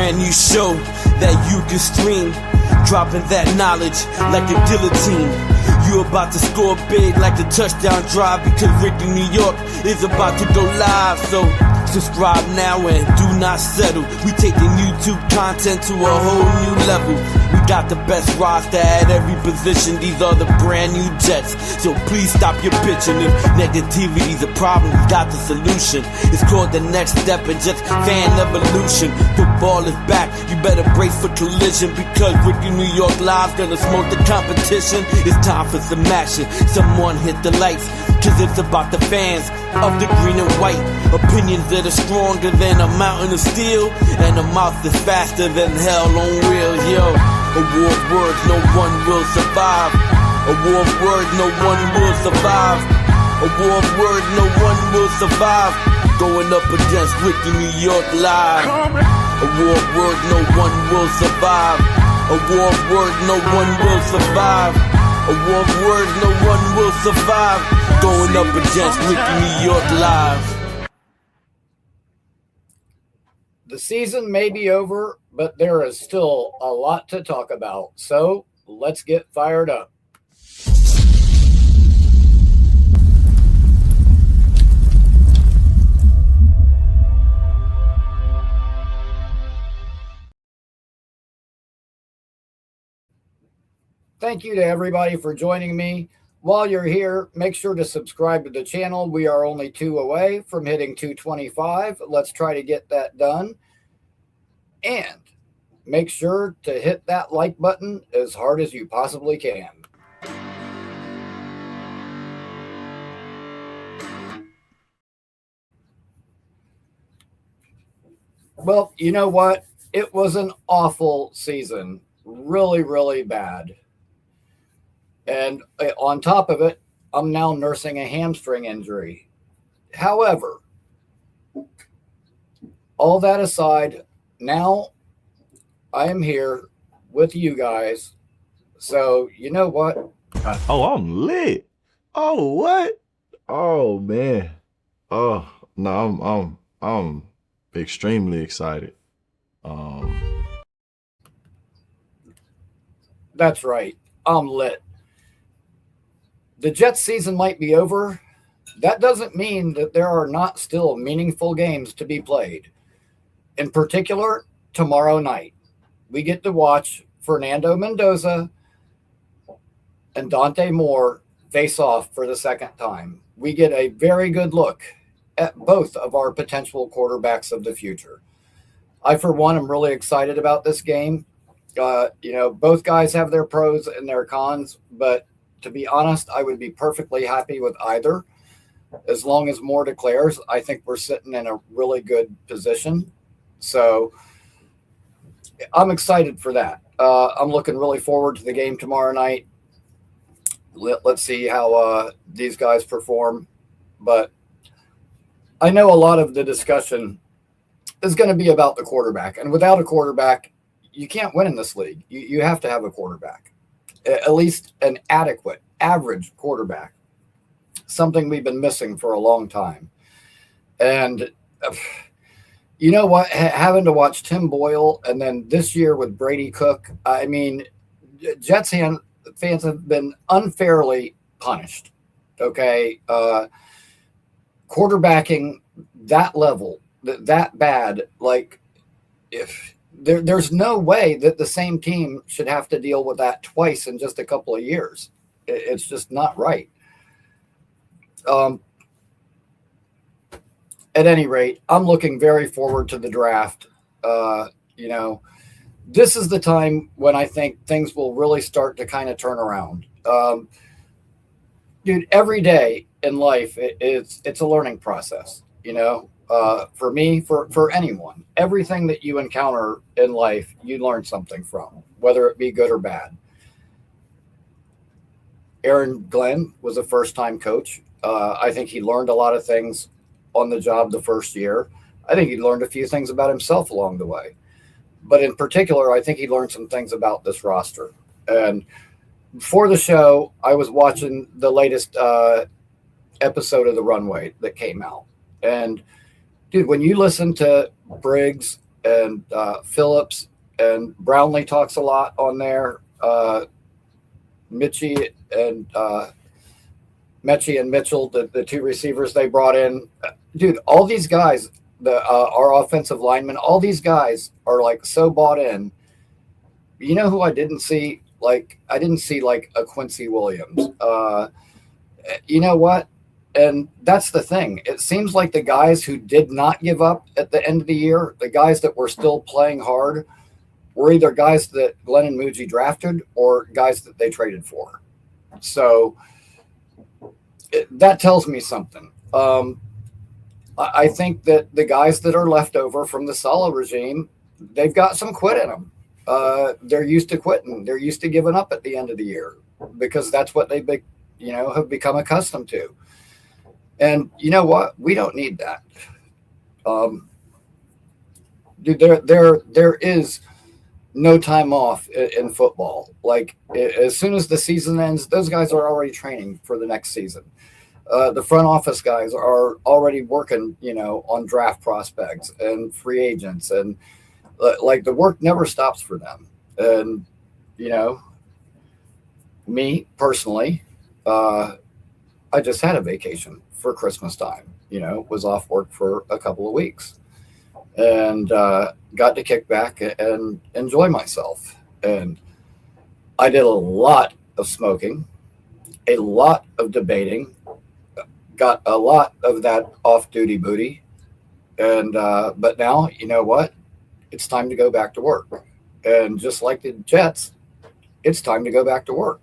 brand new show that you can stream, dropping that knowledge like a guillotine. You about to score big like a touchdown drive, because Rickie New York is about to go live. So subscribe now and do not settle. We taking YouTube content to a whole new level. We got the best roster at every position. These are the brand new Jets. So please stop your bitching. If negativity's a problem, we got the solution. It's called the next step in just fan evolution. Football is back. You better brace for collision, because Rickie New York Live's gonna smoke the competition. It's time for some action. Someone hit the lights, cause it's about the fans of the green and white. Opinions that are stronger than a mountain of steel, and a mouth that's faster than hell on wheels. Yo, a war of words, no one will survive. A war of words, no one will survive. A war of words, no one will survive. Going up against Rickie New York Live. A war of words, no one will survive. A war of words, no one will survive. A war of words, no one will survive. Going up against Rickie New York Live. The season may be over, but there is still a lot to talk about. So let's get fired up. Thank you to everybody for joining me. While you're here, make sure to subscribe to the channel. We are only 2 away from hitting 225. Let's try to get that done. And make sure to hit that like button as hard as you possibly can. Well, you know what? It was an awful season. Really, really bad. And on top of it, I'm now nursing a hamstring injury. However, all that aside, now I am here with you guys. So, you know what? Oh, I'm lit. Oh, what? Oh, man. Oh, no, I'm extremely excited. That's right. I'm lit. The Jets season might be over. That doesn't mean that there are not still meaningful games to be played. In particular, tomorrow night, we get to watch Fernando Mendoza and Dante More face off for the second time. We get a very good look at both of our potential quarterbacks of the future. I, for one, am really excited about this game. Both guys have their pros and their cons, but to be honest, I would be perfectly happy with either. As long as Moore declares, I think we're sitting in a really good position. So I'm excited for that. I'm looking really forward to the game tomorrow night. Let's see how these guys perform. But I know a lot of the discussion is going to be about the quarterback. And without a quarterback, you can't win in this league. You have to have a quarterback. At least an adequate, average quarterback, something we've been missing for a long time. And you know what? Having to watch Tim Boyle and then this year with Brady Cook, I mean, Jets fans have been unfairly punished. Okay. Quarterbacking that level, that bad, like if there's no way that the same team should have to deal with that twice in just a couple of years. It's just not right. At any rate, I'm looking very forward to the draft. This is the time when I think things will really start to kind of turn around. Dude, every day in life, it's a learning process, for me, for anyone. Everything that you encounter in life, you learn something from, whether it be good or bad. Aaron Glenn was a first-time coach. I think he learned a lot of things on the job the first year. I think he learned a few things about himself along the way. But in particular, I think he learned some things about this roster. And before the show, I was watching the latest episode of The Runway that came out. And, dude, when you listen to Briggs and Phillips, and Brownlee talks a lot on there. Mitchie and Mechie and Mitchell, the two receivers they brought in, dude, all these guys, our offensive linemen, all these guys are like so bought in. You know who I didn't see? Like, I didn't see like a Quincy Williams. You know what? And that's the thing. It seems like the guys who did not give up at the end of the year, the guys that were still playing hard, were either guys that Glenn and Muji drafted or guys that they traded for. So that tells me something. I think that the guys that are left over from the Saleh regime, they've got some quit in them. They're used to quitting. They're used to giving up at the end of the year because that's what they, have become accustomed to. And you know what? We don't need that. Dude, there is no time off in football. Like, as soon as the season ends, those guys are already training for the next season. The front office guys are already working, on draft prospects and free agents, and like the work never stops for them. And me personally, I just had a vacation for Christmas time. Was off work for a couple of weeks, and got to kick back and enjoy myself. And I did a lot of smoking, a lot of debating, got a lot of that off-duty booty. And but now, you know what? It's time to go back to work. And just like the Jets, it's time to go back to work.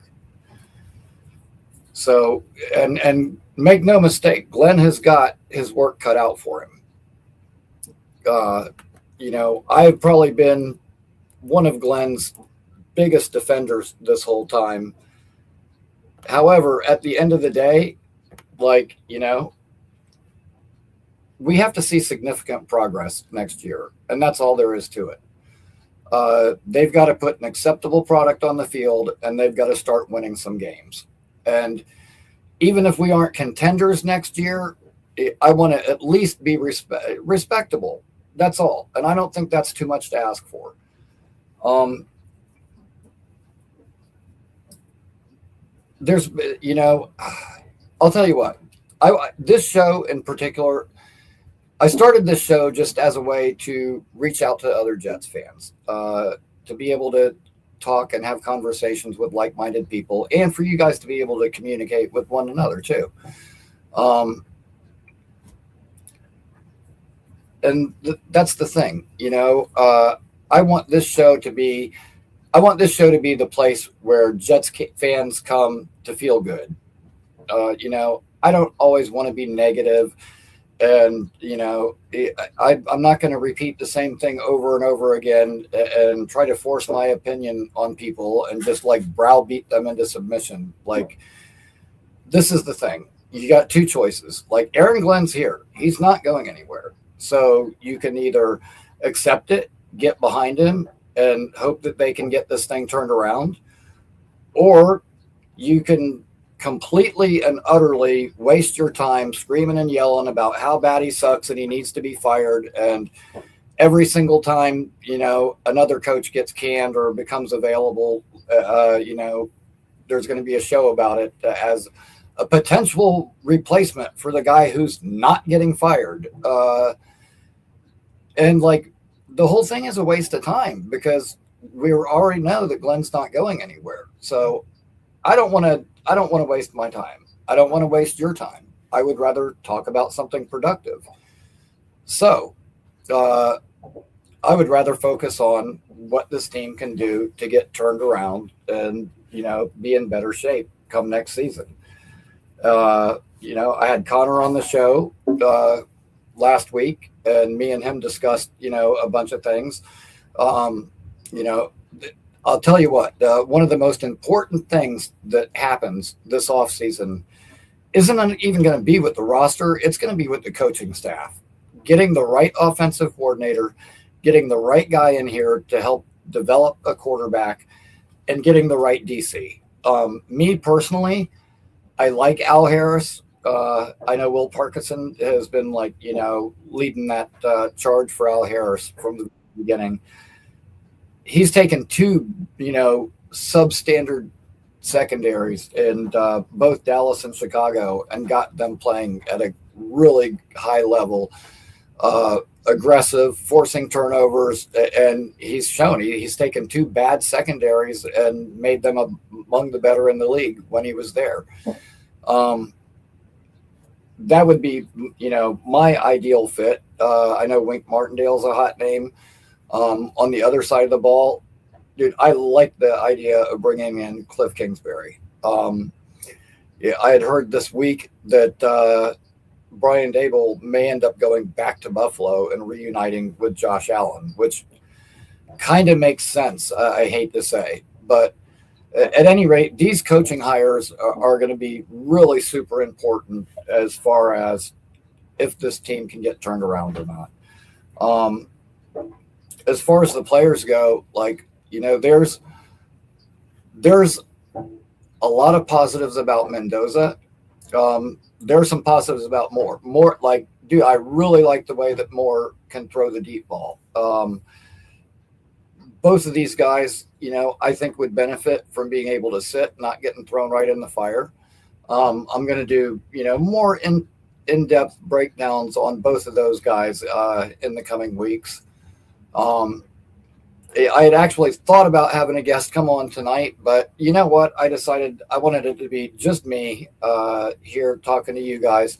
So, and make no mistake, Glenn has got his work cut out for him. I've probably been one of Glenn's biggest defenders this whole time. However, at the end of the day, we have to see significant progress next year, and that's all there is to it. They've got to put an acceptable product on the field, and they've got to start winning some games. And even if we aren't contenders next year, I want to at least be respectable. That's all. And I don't think that's too much to ask for. There's, I'll tell you what, this show in particular, I started this show just as a way to reach out to other Jets fans, to be able to talk and have conversations with like-minded people, and for you guys to be able to communicate with one another too. And that's the thing, I want this show to be the place where Jets fans come to feel good. I don't always want to be negative, and I'm not going to repeat the same thing over and over again and try to force my opinion on people and just like browbeat them into submission. Like, this is the thing. You got two choices. Like, Aaron Glenn's here. He's not going anywhere. So you can either accept it, get behind him, and hope that they can get this thing turned around, or you can completely and utterly waste your time screaming and yelling about how bad he sucks and he needs to be fired. And every single time, another coach gets canned or becomes available, there's going to be a show about it as a potential replacement for the guy who's not getting fired. And like, the whole thing is a waste of time because we already know that Glenn's not going anywhere. So I don't want to waste my time. I don't want to waste your time. I would rather talk about something productive. So I would rather focus on what this team can do to get turned around and, be in better shape come next season. I had Connor on the show last week, and me and him discussed, a bunch of things. I'll tell you what, one of the most important things that happens this offseason isn't even going to be with the roster. It's going to be with the coaching staff, getting the right offensive coordinator, getting the right guy in here to help develop a quarterback, and getting the right DC. Me personally, I like Al Harris. I know Will Parkinson has been leading that charge for Al Harris from the the beginning. He's taken two, substandard secondaries in both Dallas and Chicago and got them playing at a really high level, aggressive, forcing turnovers. And he's shown he's taken two bad secondaries and made them among the better in the league when he was there. That would be, my ideal fit. I know Wink Martindale's a hot name. On the other side of the ball, dude, I like the idea of bringing in Cliff Kingsbury. I had heard this week that Brian Dable may end up going back to Buffalo and reuniting with Josh Allen, which kind of makes sense, I hate to say. But at any rate, these coaching hires are going to be really super important as far as if this team can get turned around or not. As far as the players go, there's a lot of positives about Mendoza. There are some positives about Moore. Moore, I really like the way that Moore can throw the deep ball. Both of these guys, I think would benefit from being able to sit, not getting thrown right in the fire. I'm going to do, more in-depth breakdowns on both of those guys in the coming weeks. I had actually thought about having a guest come on tonight, but you know what? I decided I wanted it to be just me here talking to you guys.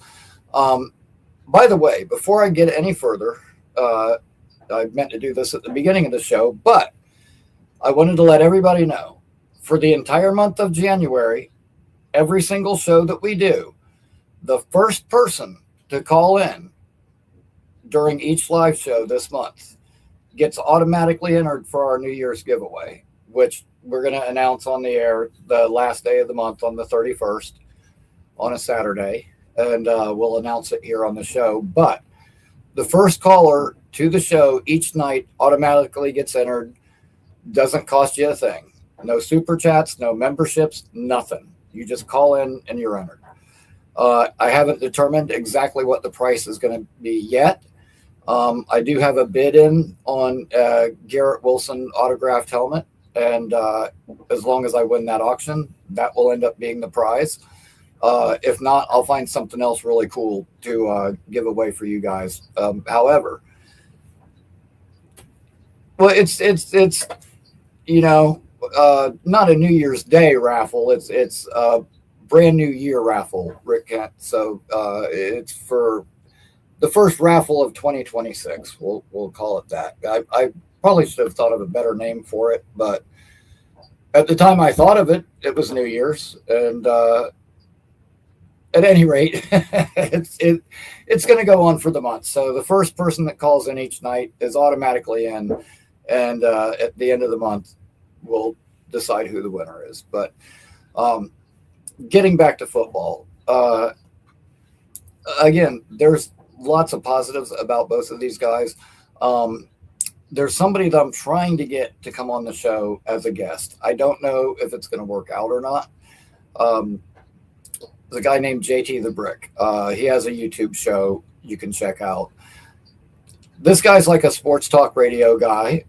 By the way, before I get any further, I meant to do this at the beginning of the show, but I wanted to let everybody know for the entire month of January, every single show that we do, the first person to call in during each live show this month gets automatically entered for our New Year's giveaway, which we're going to announce on the air the last day of the month on the 31st on a Saturday. And we'll announce it here on the show. But the first caller to the show each night automatically gets entered. Doesn't cost you a thing. No super chats, no memberships, nothing. You just call in and you're entered. I haven't determined exactly what the price is going to be yet. I do have a bid in on Garrett Wilson autographed helmet. And as long as I win that auction, that will end up being the prize. If not, I'll find something else really cool to give away for you guys. However, well, it's not a New Year's Day raffle. It's a brand new year raffle, Rick Kent. So it's for the first raffle of 2026. We'll call it that. I probably should have thought of a better name for it, but at the time I thought of it, it was New Year's, and at any rate, it's going to go on for the month. So the first person that calls in each night is automatically in, and at the end of the month, we'll decide who the winner is. But getting back to football, again, there's lots of positives about both of these guys. There's somebody that I'm trying to get to come on the show as a guest. I don't know if it's going to work out or not. The guy named JT the Brick. He has a YouTube show you can check out. This guy's like a sports talk radio guy,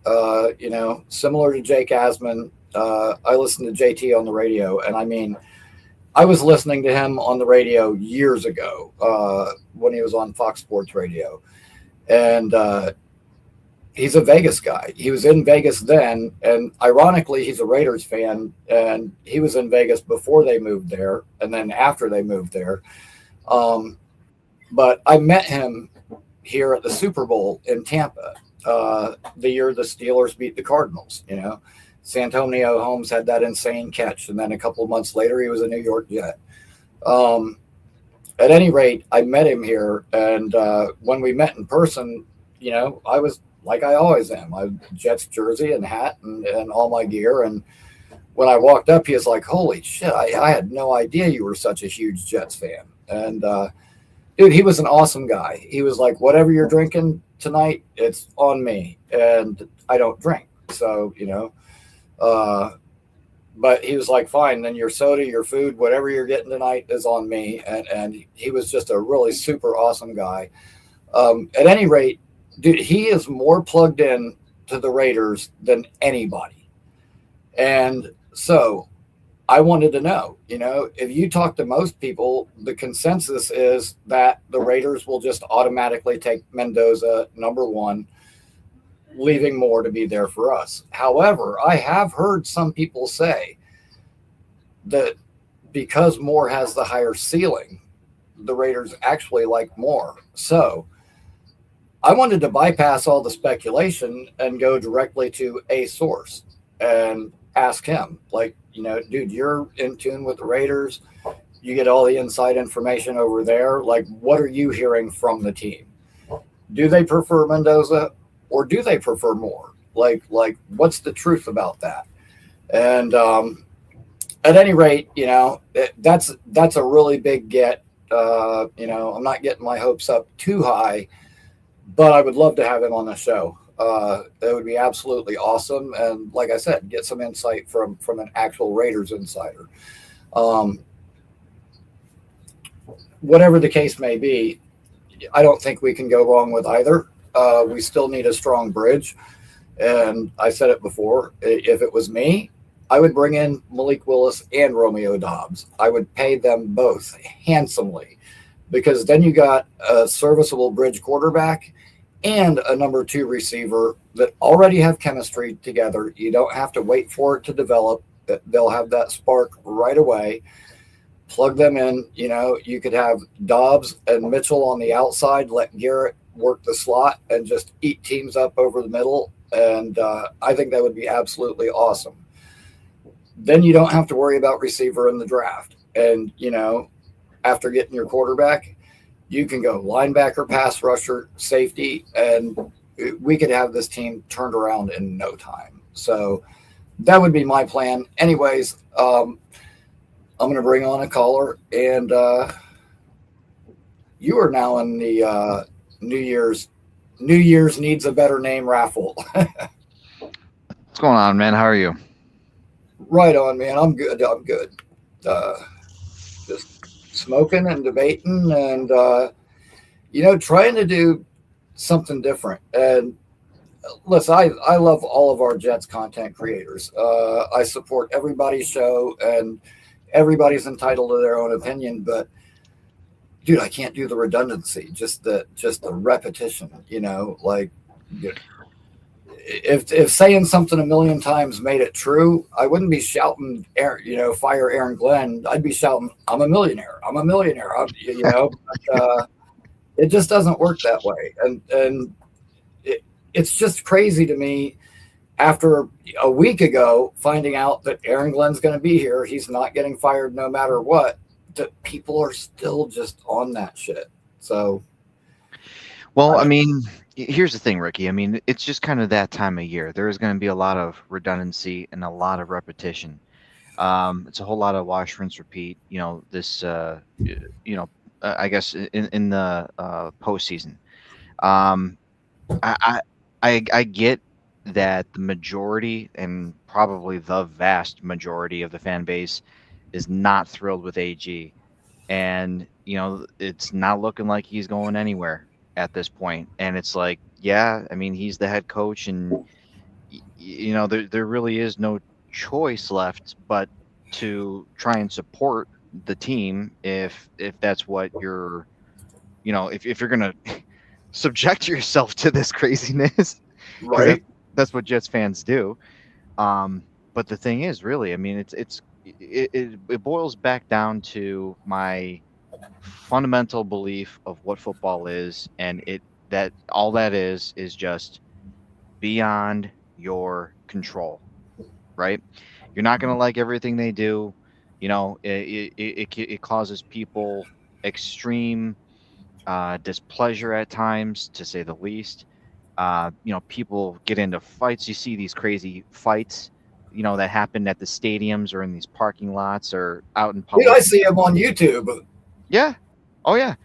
similar to Jake Asman. I listen to JT on the radio, and I mean, I was listening to him on the radio years ago when he was on Fox Sports Radio. And he's a Vegas guy. He was in Vegas then, and ironically, he's a Raiders fan, and he was in Vegas before they moved there, and then after they moved there. But I met him here at the Super Bowl in Tampa the year the Steelers beat the Cardinals. Santonio Holmes had that insane catch, and then a couple of months later, he was a New York Jet. At any rate, I met him here, and when we met in person, I was like I always am. I had Jets jersey and hat and all my gear. And when I walked up, he was like, holy shit, I had no idea you were such a huge Jets fan. And dude, he was an awesome guy. He was like, whatever you're drinking tonight, it's on me. And I don't drink. So, but he was like, fine, then your soda, your food, whatever you're getting tonight is on me. And he was just a really super awesome guy. At any rate, dude, he is more plugged in to the Raiders than anybody. And so I wanted to know, if you talk to most people, the consensus is that the Raiders will just automatically take Mendoza number one, leaving Moore to be there for us. However, I have heard some people say that because Moore has the higher ceiling, the Raiders actually like Moore. So I wanted to bypass all the speculation and go directly to a source and ask him, like, dude, you're in tune with the Raiders. You get all the inside information over there. Like, what are you hearing from the team? Do they prefer Mendoza or do they prefer Moore? Like what's the truth about that? And at any rate, that's a really big get. I'm not getting my hopes up too high, but I would love to have him on the show. That would be absolutely awesome. And like I said, get some insight from an actual Raiders insider. Whatever the case may be, I don't think we can go wrong with either. We still need a strong bridge. And I said it before, if it was me, I would bring in Malik Willis and Romeo Doubs. I would pay them both handsomely, because then you got a serviceable bridge quarterback and a number two receiver that already have chemistry together. You don't have to wait for it to develop. They'll have that spark right away. Plug them in. You could have Dobbs and Mitchell on the outside, let Garrett work the slot and just eat teams up over the middle. And I think that would be absolutely awesome. Then you don't have to worry about receiver in the draft. And, after getting your quarterback, you can go linebacker, pass rusher, safety, and we could have this team turned around in no time. So that would be my plan. Anyways, I'm going to bring on a caller, and you are now in the New Year's needs a better name raffle. What's going on, man? How are you? Right on, man. I'm good. Just smoking and debating and, trying to do something different. And listen, I love all of our Jets content creators. I support everybody's show, and everybody's entitled to their own opinion, but dude, I can't do the redundancy, just the repetition, if saying something a million times made it true, I wouldn't be shouting, fire Aaron Glenn. I'd be shouting, I'm a millionaire. But, it just doesn't work that way. And it's just crazy to me, after a week ago, finding out that Aaron Glenn's going to be here, he's not getting fired no matter what, that people are still just on that shit. So, well, I mean, here's the thing, Rickie. I mean, it's just kind of that time of year. There is going to be a lot of redundancy and a lot of repetition. It's a whole lot of wash, rinse, repeat. I guess in the postseason. I get that the majority, and probably the vast majority of the fan base, is not thrilled with AG, and it's not looking like he's going anywhere at this point. And it's like, yeah, I mean, he's the head coach, and there really is no choice left but to try and support the team if that's what you're, if you're gonna subject yourself to this craziness, right? That's what Jets fans do. But the thing is, really, I mean, it boils back down to my fundamental belief of what football is, and that all that is just beyond your control, right? You're not going to like everything they do. It causes people extreme displeasure at times, to say the least. People get into fights. You see these crazy fights, that happen at the stadiums or in these parking lots or out in public. Dude, I see them on YouTube. Yeah. Oh yeah.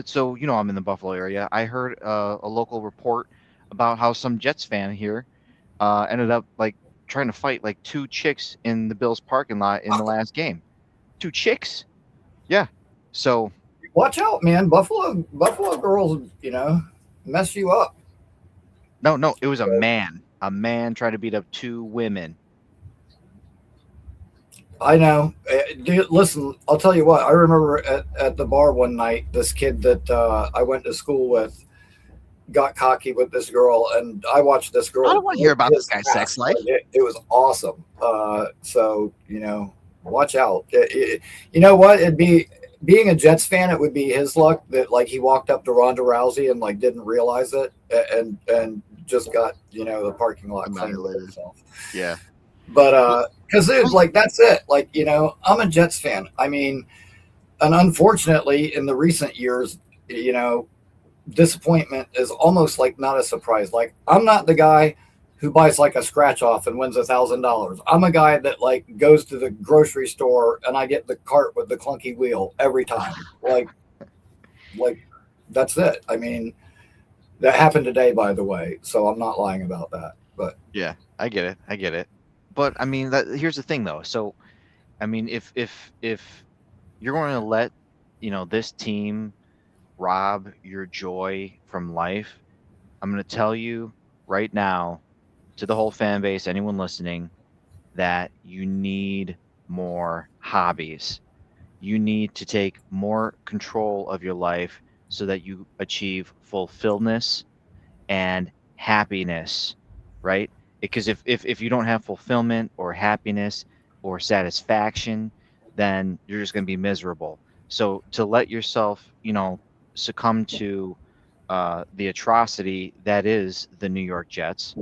So I'm in the Buffalo area. I heard a local report about how some Jets fan here ended up like trying to fight like two chicks in the Bills parking lot in the last game. Two chicks. Yeah. So watch out, man. Buffalo girls, mess you up. No, it was a man. A man tried to beat up 2 women. I know. Dude, listen, I'll tell you what. I remember at the bar one night, this kid that I went to school with got cocky with this girl, and I watched this girl. I don't want to hear about this guy's sex life. It was awesome. So watch out. You know what? It'd be being a Jets fan. It would be his luck that like he walked up to Ronda Rousey and like didn't realize it, and just got the parking lot cleaned for himself. Yeah. But because dude, like that's it. Like I'm a Jets fan. I mean, and unfortunately, in the recent years, disappointment is almost like not a surprise. Like I'm not the guy who buys like a scratch off and wins $1,000. I'm a guy that like goes to the grocery store and I get the cart with the clunky wheel every time. Like that's it. I mean, that happened today, by the way. So I'm not lying about that. But yeah, I get it. But I mean, here's the thing though. So, I mean, if you're going to let this team rob your joy from life, I'm going to tell you right now, to the whole fan base, anyone listening, that you need more hobbies. You need to take more control of your life so that you achieve fulfillment and happiness, right? Because if you don't have fulfillment or happiness or satisfaction, then you're just going to be miserable. So to let yourself, succumb to the atrocity that is the New York Jets,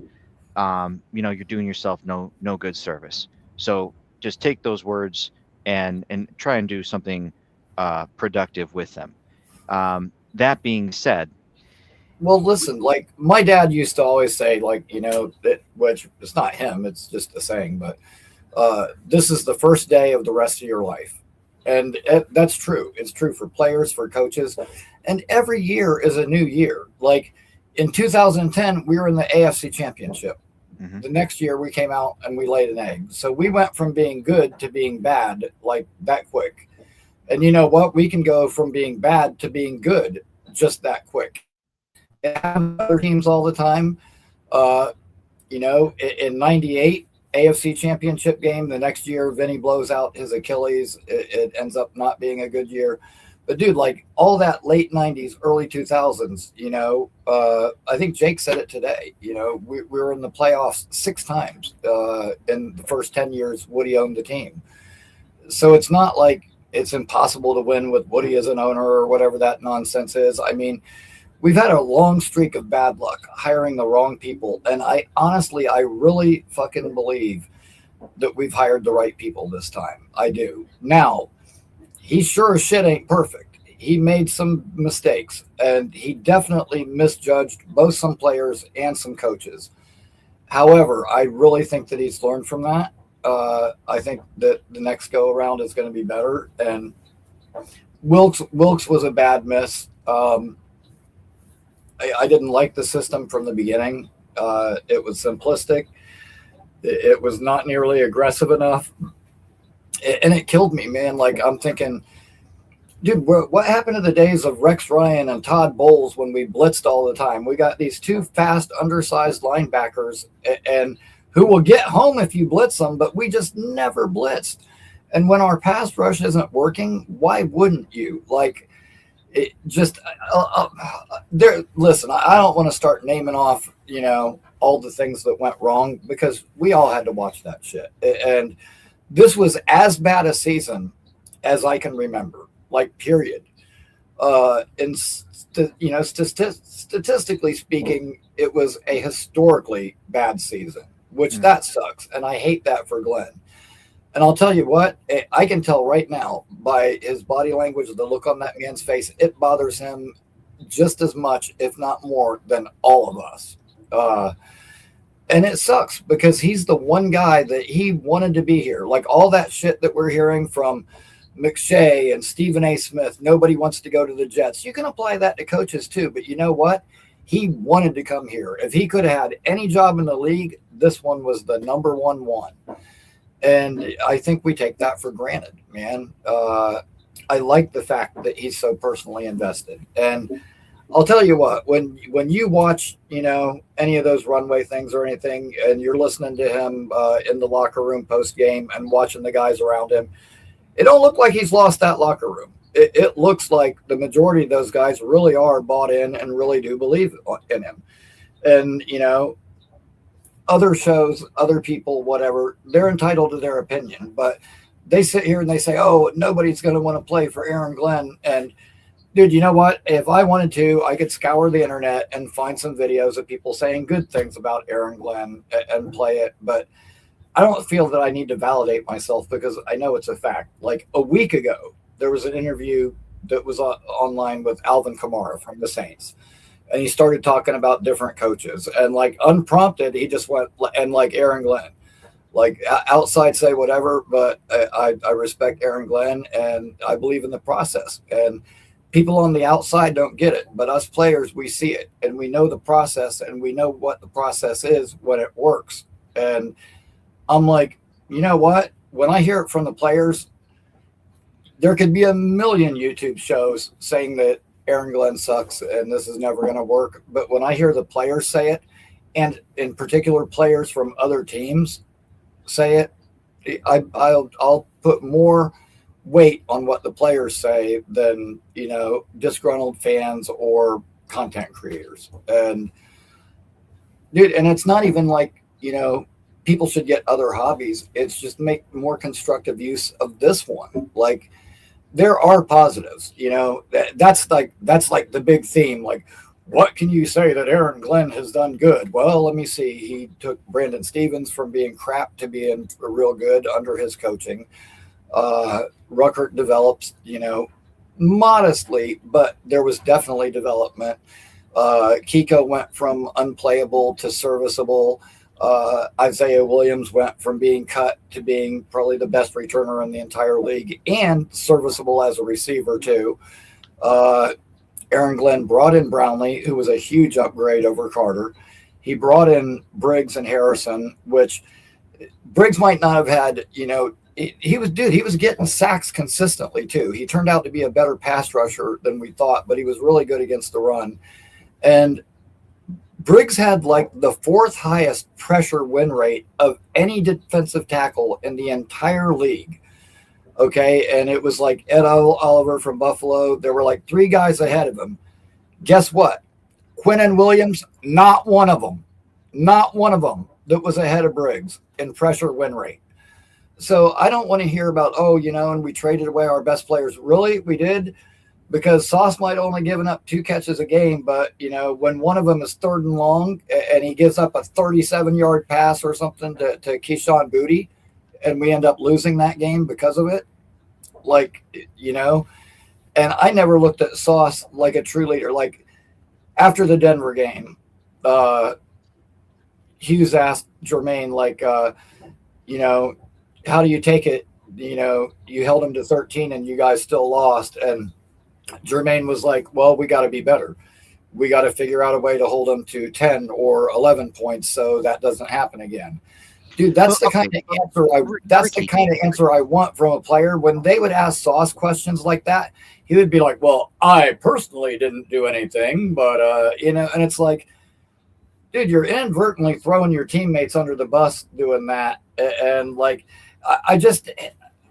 you're doing yourself no good service. So just take those words and try and do something productive with them. That being said, well, listen, like my dad used to always say, like that, which it's not him, it's just a saying, but this is the first day of the rest of your life. And that's true. It's true for players, for coaches. And every year is a new year. Like in 2010, we were in the AFC Championship. Mm-hmm. The next year we came out and we laid an egg. So we went from being good to being bad like that quick. And you know what? We can go from being bad to being good just that quick. It happens to other teams all the time. In 98, AFC Championship game, the next year Vinny blows out his Achilles. It ends up not being a good year. But dude, like all that late 90s, early 2000s, I think Jake said it today. We were in the playoffs 6 times in the first 10 years Woody owned the team. So it's not like it's impossible to win with Woody as an owner or whatever that nonsense is. I mean, we've had a long streak of bad luck hiring the wrong people. And I really fucking believe that we've hired the right people this time. I do. Now, he sure as shit ain't perfect. He made some mistakes, and he definitely misjudged both some players and some coaches. However, I really think that he's learned from that. I think that the next go around is going to be better. And Wilkes was a bad miss. I didn't like the system from the beginning. It was simplistic. It was not nearly aggressive enough. And it killed me, man. Like, I'm thinking, dude, what happened to the days of Rex Ryan and Todd Bowles when we blitzed all the time? We got these 2 fast, undersized linebackers and who will get home if you blitz them, but we just never blitzed. And when our pass rush isn't working, why wouldn't you? Like, it just listen, I don't want to start naming off, all the things that went wrong because we all had to watch that shit. And this was as bad a season as I can remember, like period. And statistically speaking, it was a historically bad season, which that sucks. And I hate that for Glenn. And I'll tell you what, I can tell right now by his body language, the look on that man's face, it bothers him just as much, if not more, than all of us. And it sucks because he's the one guy that he wanted to be here. Like all that shit that we're hearing from McShay and Stephen A. Smith, nobody wants to go to the Jets. You can apply that to coaches too, but you know what? He wanted to come here. If he could have had any job in the league, this one was the number one. And I think we take that for granted, man. I like the fact that he's so personally invested. And I'll tell you what, when you watch, any of those runway things or anything, and you're listening to him in the locker room post game and watching the guys around him, it don't look like he's lost that locker room. It looks like the majority of those guys really are bought in and really do believe in him. And, other shows, other people, whatever, they're entitled to their opinion. But they sit here and they say, oh, nobody's going to want to play for Aaron Glenn. And, dude, you know what? If I wanted to, I could scour the internet and find some videos of people saying good things about Aaron Glenn and play it. But I don't feel that I need to validate myself because I know it's a fact. Like a week ago, there was an interview that was online with Alvin Kamara from the Saints. And he started talking about different coaches. And like unprompted, he just went and like Aaron Glenn. Like outside say whatever, but I respect Aaron Glenn and I believe in the process. And people on the outside don't get it, but us players, we see it and we know the process and we know what the process is when it works. And I'm like, you know what? When I hear it from the players, there could be a million YouTube shows saying that Aaron Glenn sucks and this is never going to work. But when I hear the players say it, and in particular players from other teams say it, I'll put more weight on what the players say than, disgruntled fans or content creators. And dude, and it's not even like, people should get other hobbies. It's just make more constructive use of this one. Like, there are positives, that's like the big theme. Like, what can you say that Aaron Glenn has done good? Well, let me see. He took Brandon Stevens from being crap to being real good under his coaching. Ruckert develops, modestly, but there was definitely development. Kiko went from unplayable to serviceable. Isaiah Williams went from being cut to being probably the best returner in the entire league and serviceable as a receiver too. Aaron Glenn brought in Brownlee, who was a huge upgrade over Carter. He brought in Briggs and Harrison, which Briggs might not have had, he was getting sacks consistently too. He turned out to be a better pass rusher than we thought, but he was really good against the run. And Briggs had like the fourth highest pressure win rate of any defensive tackle in the entire league. Okay. And it was like Ed Oliver from Buffalo. There were like three guys ahead of him. Guess what? Quinnen Williams, not one of them that was ahead of Briggs in pressure win rate. So I don't want to hear about, and we traded away our best players. Really? We did? Because Sauce might only given up 2 catches a game, but, when one of them is 3rd and long and he gives up a 37-yard pass or something to Keyshawn Boutte, and we end up losing that game because of it, and I never looked at Sauce like a true leader. Like, after the Denver game, Hughes asked Jermaine, how do you take it? You held him to 13 and you guys still lost. And Jermaine was like, well, we got to be better. We got to figure out a way to hold them to 10 or 11 points so that doesn't happen again. Dude, that's the kind of answer I want from a player. When they would ask Sauce questions like that, he would be like, well, I personally didn't do anything, but and it's like, dude, you're inadvertently throwing your teammates under the bus doing that. And like,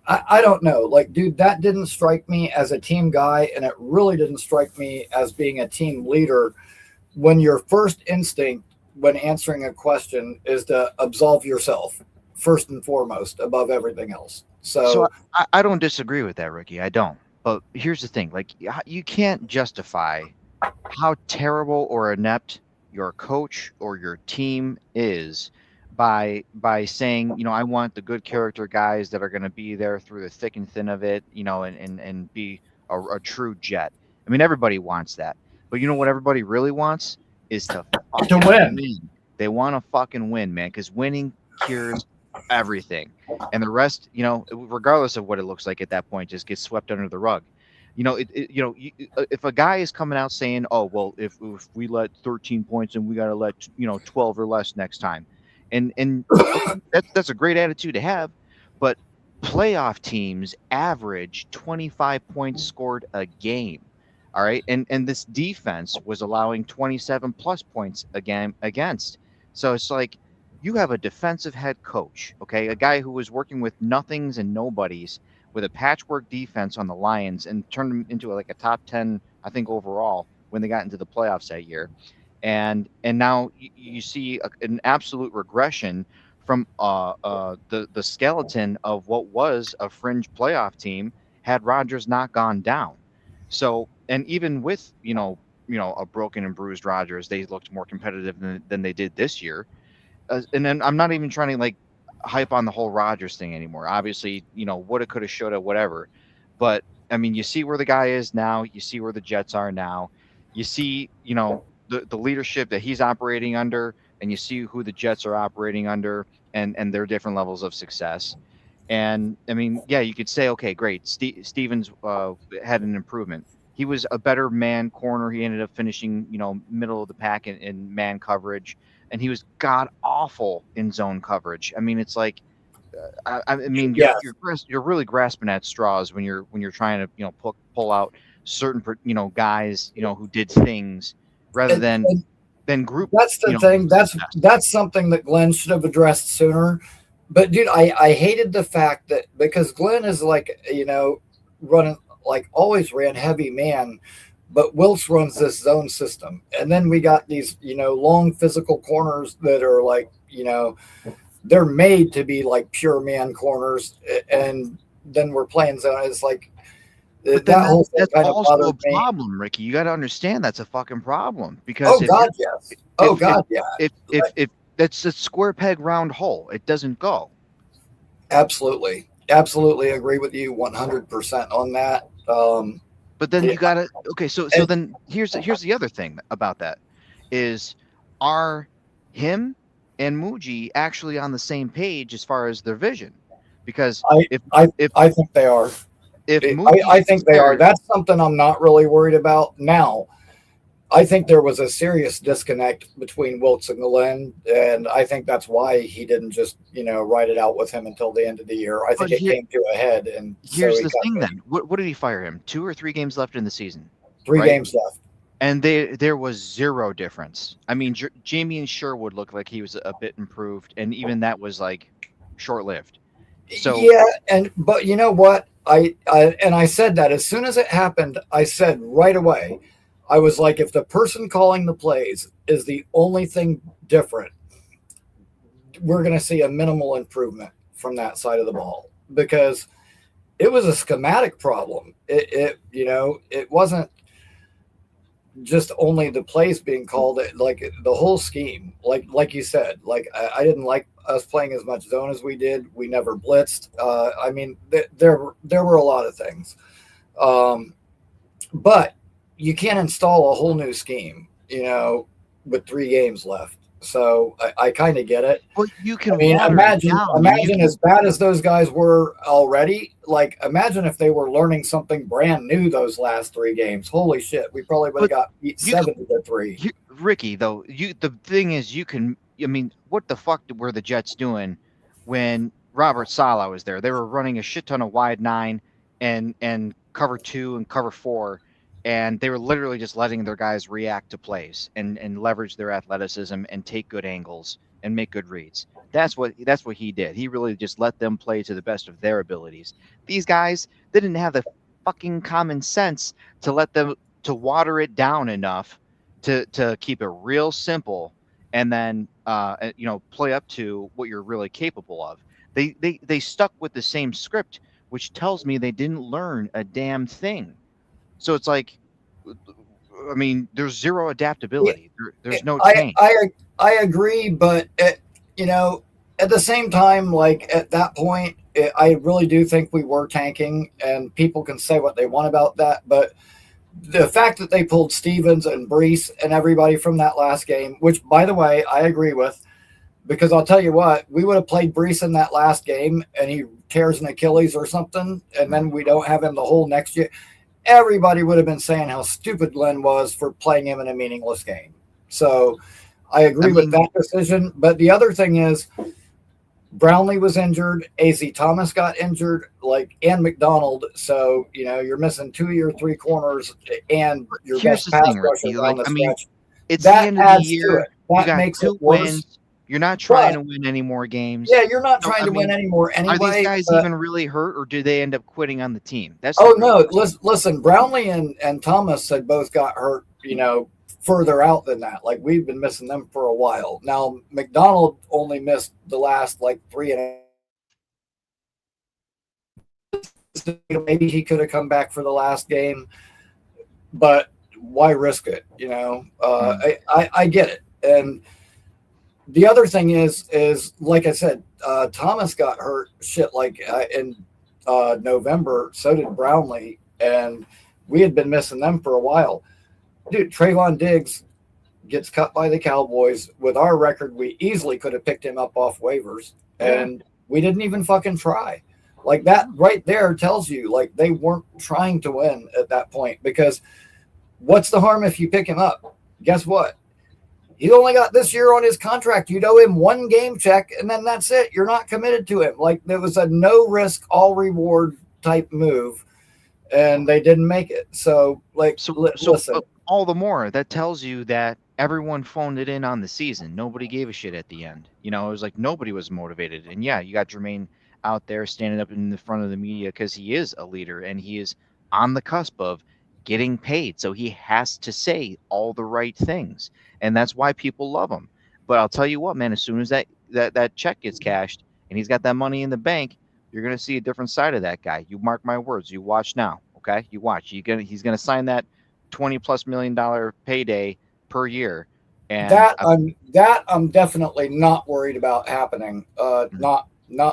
I don't know. Like, dude, that didn't strike me as a team guy, and it really didn't strike me as being a team leader when your first instinct when answering a question is to absolve yourself first and foremost above everything else. So I don't disagree with that, Rickie. I don't. But here's the thing. Like, you can't justify how terrible or inept your coach or your team is by saying, I want the good character guys that are going to be there through the thick and thin of it, and be a true Jet. I mean, everybody wants that. But you know what everybody really wants is to win. They want to fucking win, man, because winning cures everything. And the rest, regardless of what it looks like at that point, just gets swept under the rug. If a guy is coming out saying, oh, well, if we let 13 points and we got to let, 12 or less next time. And that's a great attitude to have, but playoff teams average 25 points scored a game. All right. And this defense was allowing 27 plus points again against. So it's like you have a defensive head coach, okay, a guy who was working with nothings and nobodies with a patchwork defense on the Lions and turned them into like a top 10, I think, overall when they got into the playoffs that year. And now you see an absolute regression from the skeleton of what was a fringe playoff team had Rodgers not gone down. So, and even with a broken and bruised Rodgers, they looked more competitive than they did this year. And then I'm not even trying to like hype on the whole Rodgers thing anymore. Obviously, woulda, coulda, shoulda, whatever. But I mean, you see where the guy is now. You see where the Jets are now. You see, the leadership that he's operating under, and you see who the Jets are operating under, and their different levels of success. And I mean, yeah, you could say, okay, great. Stevens had an improvement. He was a better man corner. He ended up finishing, middle of the pack in man coverage, and he was god awful in zone coverage. I mean, it's like, I mean, Yes. you're really grasping at straws when you're trying to pull out certain guys who did things rather than group. That's the thing. That's something that Glenn should have addressed sooner. But dude, I hated the fact that because Glenn is like, running like always ran heavy man, but Wilkes runs this zone system. And then we got these, long physical corners that are like, they're made to be like pure man corners. And then we're playing zone. It's like, but that whole thing that's kind of also a bothered me. problem, Ricky. You got to understand that's a fucking problem because Yes. If that's a square peg round hole, it doesn't go. Absolutely agree with you 100% on that. But then you gotta so then here's the other thing about that is, are him and Muji actually on the same page as far as their vision? Because I think they are. I think they are. That's something I'm not really worried about now. I think there was a serious disconnect between Wilkes and Glenn, and I think that's why he didn't just, ride it out with him until the end of the year. I think it came to a head. And here's the thing then. What did he fire him? 2 or 3 games left in the season? 3 games left. And there was zero difference. I mean, Jamie and Sherwood looked like he was a bit improved, and even that was like short-lived. So yeah, but you know what? I said that as soon as it happened, I said right away, I was like, if the person calling the plays is the only thing different, we're going to see a minimal improvement from that side of the ball because it was a schematic problem. It wasn't just only the plays being called, like the whole scheme, like you said, like I didn't like us playing as much zone as we did. We never blitzed. I mean, there were a lot of things, but you can't install a whole new scheme, with 3 games left. So I kind of get it. Well, you can. I mean, imagine as bad as those guys were already. Like, imagine if they were learning something brand new those last 3 games. Holy shit, we probably would have got beat 7-3. Ricky, though, the thing is, you can. I mean, what the fuck were the Jets doing when Robert Saleh was there? They were running a shit ton of wide 9 and cover 2 and cover 4. And they were literally just letting their guys react to plays and leverage their athleticism and take good angles and make good reads. That's what he did. He really just let them play to the best of their abilities. These guys, they didn't have the fucking common sense to let them to water it down enough to keep it real simple and then play up to what you're really capable of. They stuck with the same script, which tells me they didn't learn a damn thing. So it's like, I mean, there's zero adaptability. There's no change. I agree, but at the same time, like at that point, I really do think we were tanking, and people can say what they want about that. But the fact that they pulled Stevens and Brees and everybody from that last game, which, by the way, I agree with, because I'll tell you what, we would have played Brees in that last game, and he tears an Achilles or something, and then we don't have him the whole next year. Everybody would have been saying how stupid Glenn was for playing him in a meaningless game. So I agree with that decision. But the other thing is, Brownlee was injured. Az Thomas got injured, and McDonald. So you're missing 2 of your 3 corners and your Here's best the pass thing, rusher Ricky. down the I mean, stretch. it's the That end of the adds to year. it. You That got makes it 2 worse. wins. You're not trying But to win any more games. yeah, you're not So, trying I to win mean, anymore are these anyway. guys But even really hurt, or do they end up quitting on the team? That's the oh real no, question. listen, Brownlee and Thomas had both got hurt. Further out than that. Like we've been missing them for a while now. McDonald only missed the last 3 and maybe he could have come back for the last game, but why risk it? I get it. And the other thing is like I said, Thomas got hurt in November. So did Brownlee, and we had been missing them for a while. Dude, Trayvon Diggs gets cut by the Cowboys. With our record, we easily could have picked him up off waivers, and we didn't even fucking try. Like that right there tells you they weren't trying to win at that point, because what's the harm if you pick him up? Guess what? He only got this year on his contract. You'd owe him 1 game check, and then that's it. You're not committed to him. There was a no risk, all reward type move, and they didn't make it. So listen. All the more that tells you that everyone phoned it in on the season. Nobody gave a shit at the end. It was like nobody was motivated. And yeah, you got Jermaine out there standing up in the front of the media because he is a leader and he is on the cusp of getting paid. So he has to say all the right things. And that's why people love him. But I'll tell you what, man, as soon as that check gets cashed and he's got that money in the bank, you're going to see a different side of that guy. You mark my words. You watch now. Okay. You watch. He's going to sign that $20+ million payday per year. And I'm definitely not worried about happening. Not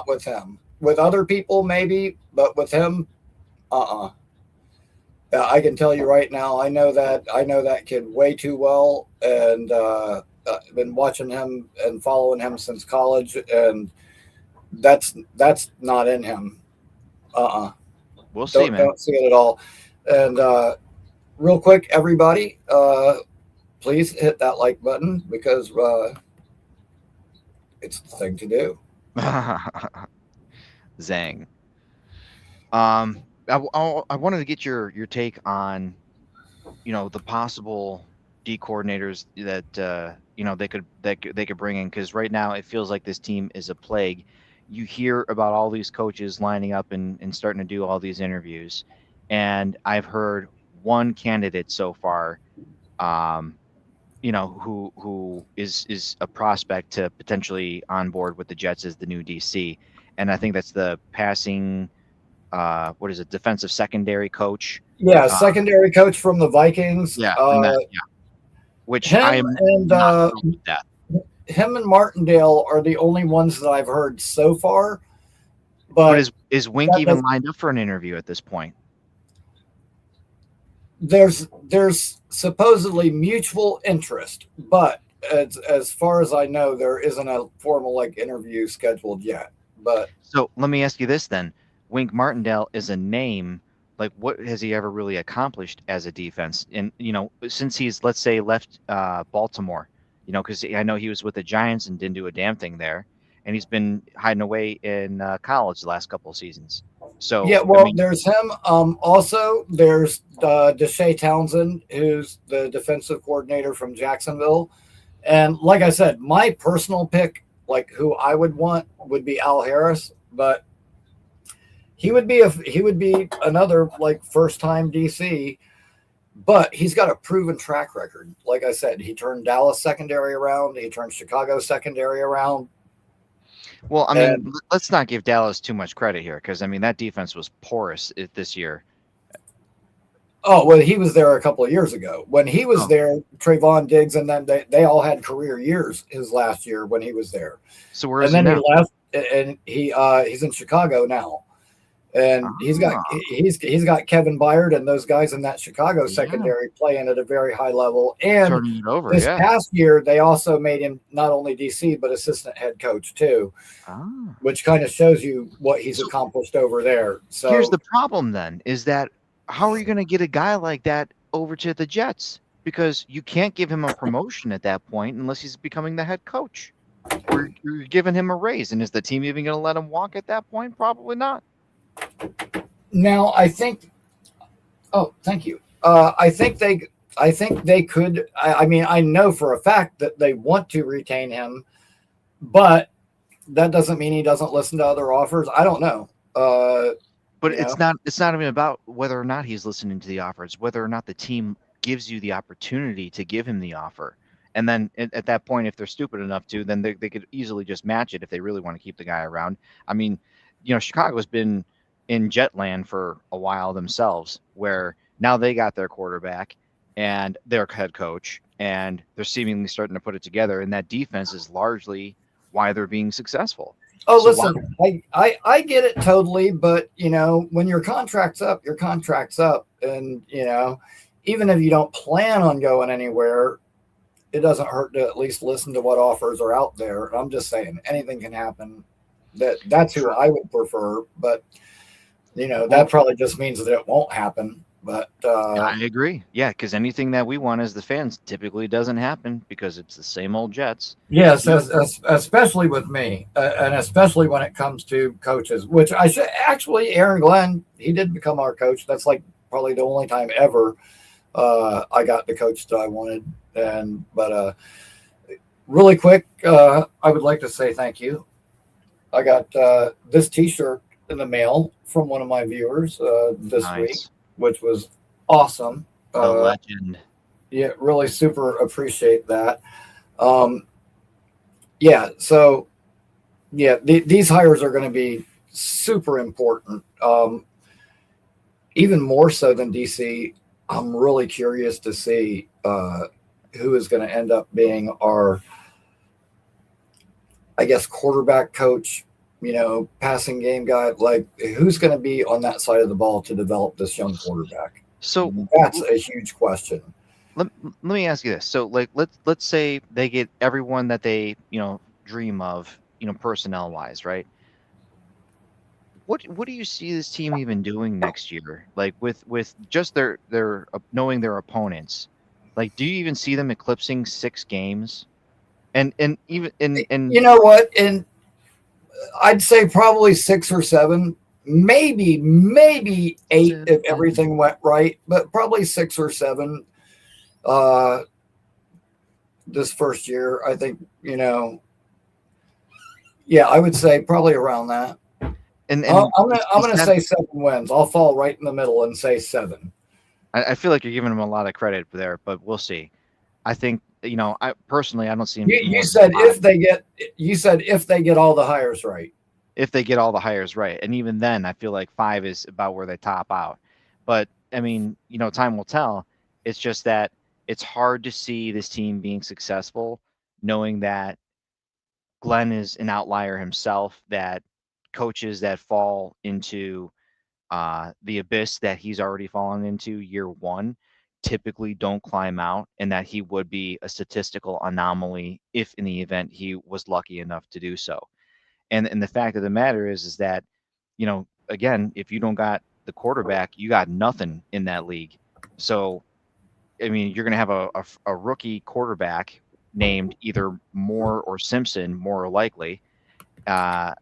with him. With other people, maybe, but with him, I can tell you right now, I know that kid way too well, and I've been watching him and following him since college, and that's not in him. We'll see, man. Don't see it at all. And real quick, everybody, please hit that like button, because it's the thing to do. Zang. I wanted to get your take on, the possible D coordinators that they could bring in, because right now it feels like this team is a plague. You hear about all these coaches lining up and starting to do all these interviews, and I've heard one candidate so far, who is a prospect to potentially onboard with the Jets as the new DC. And I think that's the passing, defensive secondary coach. Yeah, secondary coach from the Vikings. Yeah, which I'm not thrilled with that. Him and Martindale are the only ones that I've heard so far. But is Wink even lined up for an interview at this point? There's supposedly mutual interest, but as far as I know, there isn't a formal interview scheduled yet. But so let me ask you this then: Wink Martindale is a name. What has he ever really accomplished as a defense? And since he's, let's say, left Baltimore, because I know he was with the Giants and didn't do a damn thing there, and he's been hiding away in college the last couple of seasons. So yeah, there's him. Also, there's Deshae Townsend, who's the defensive coordinator from Jacksonville. And like I said, my personal pick, who I would want, would be Al Harris, but he would be another first time DC. But he's got a proven track record. Like I said, he turned Dallas secondary around. He turned Chicago secondary around. Well, I mean, let's not give Dallas too much credit here, because, I mean, that defense was porous this year. Oh, well, he was there a couple of years ago. When he was there, Trayvon Diggs, and then they all had career years his last year when he was there. So where is he now? He left, and he's in Chicago now. And he's got Kevin Byard and those guys in that Chicago secondary playing at a very high level. And turning it over, this past year, they also made him not only DC but assistant head coach too, which kind of shows you what he's accomplished over there. So here's the problem then: is that how are you going to get a guy like that over to the Jets? Because you can't give him a promotion at that point unless he's becoming the head coach. Or you're giving him a raise, and is the team even going to let him walk at that point? Probably not. Now, I think. Oh, thank you. I think they could. I mean, I know for a fact that they want to retain him, but that doesn't mean he doesn't listen to other offers. I don't know. But it's not even about whether or not he's listening to the offer. It's whether or not the team gives you the opportunity to give him the offer. And then at that point, if they're stupid enough to, then they could easily just match it if they really want to keep the guy around. I mean, Chicago's been in Jetland for a while themselves, where now they got their quarterback and their head coach, and they're seemingly starting to put it together. And that defense is largely why they're being successful. Oh, so listen, I get it totally, but when your contract's up, your contract's up, and even if you don't plan on going anywhere, it doesn't hurt to at least listen to what offers are out there. I'm just saying, anything can happen. That's who I would prefer, but that probably just means that it won't happen. But I agree. Yeah, because anything that we want as the fans typically doesn't happen because it's the same old Jets. Yes, especially with me, and especially when it comes to coaches, which I should actually, Aaron Glenn, he did become our coach. That's like probably the only time ever I got the coach that I wanted. But really quick, I would like to say thank you. I got this T-shirt in the mail from one of my viewers this week, which was awesome. A legend. Yeah, really super appreciate that. Yeah, so yeah, these hires are going to be super important. Even more so than DC, I'm really curious to see who is going to end up being our, I guess, quarterback coach, passing game guy. Like, who's going to be on that side of the ball to develop this young quarterback? So that's a huge question. Let me ask you this. So, like, let's say they get everyone that they dream of, personnel wise, right? What do you see this team even doing next year? Like with just their knowing their opponents, like, do you even see them eclipsing 6 games? And even and you know what? And I'd say probably 6 or 7, maybe 8 if everything went right, but probably 6 or 7. This first year, I think, yeah, I would say probably around that. And I'm gonna say 7 wins. I'll fall right in the middle and say 7. I feel like you're giving them a lot of credit there, but we'll see. I think I personally don't see them. You said if they get all the hires right. If they get all the hires right, and even then, I feel like 5 is about where they top out. But I mean, time will tell. It's just that it's hard to see this team being successful, knowing that Glenn is an outlier himself, that coaches that fall into the abyss that he's already fallen into year 1 typically don't climb out, and that he would be a statistical anomaly if in the event he was lucky enough to do so. And the fact of the matter is that, again, if you don't got the quarterback, you got nothing in that league. So, I mean, you're going to have a rookie quarterback named either Moore or Simpson, more likely. And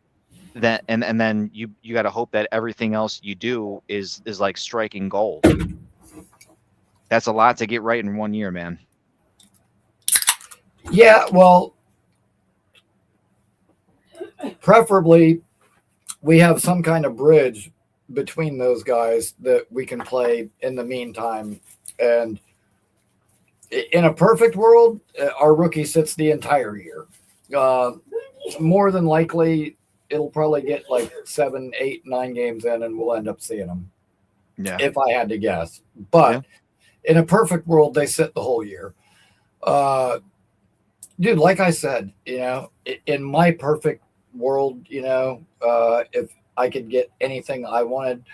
then you got to hope that everything else you do is like striking gold. That's a lot to get right in 1 year, man. Yeah, well, preferably we have some kind of bridge between those guys that we can play in the meantime. And in a perfect world, our rookie sits the entire year. More than likely, it'll probably get like 7, 8, 9 games in, and we'll end up seeing them. Yeah. If I had to guess. But in a perfect world, they sit the whole year. Dude, like I said, in my perfect world, if I could get anything I wanted,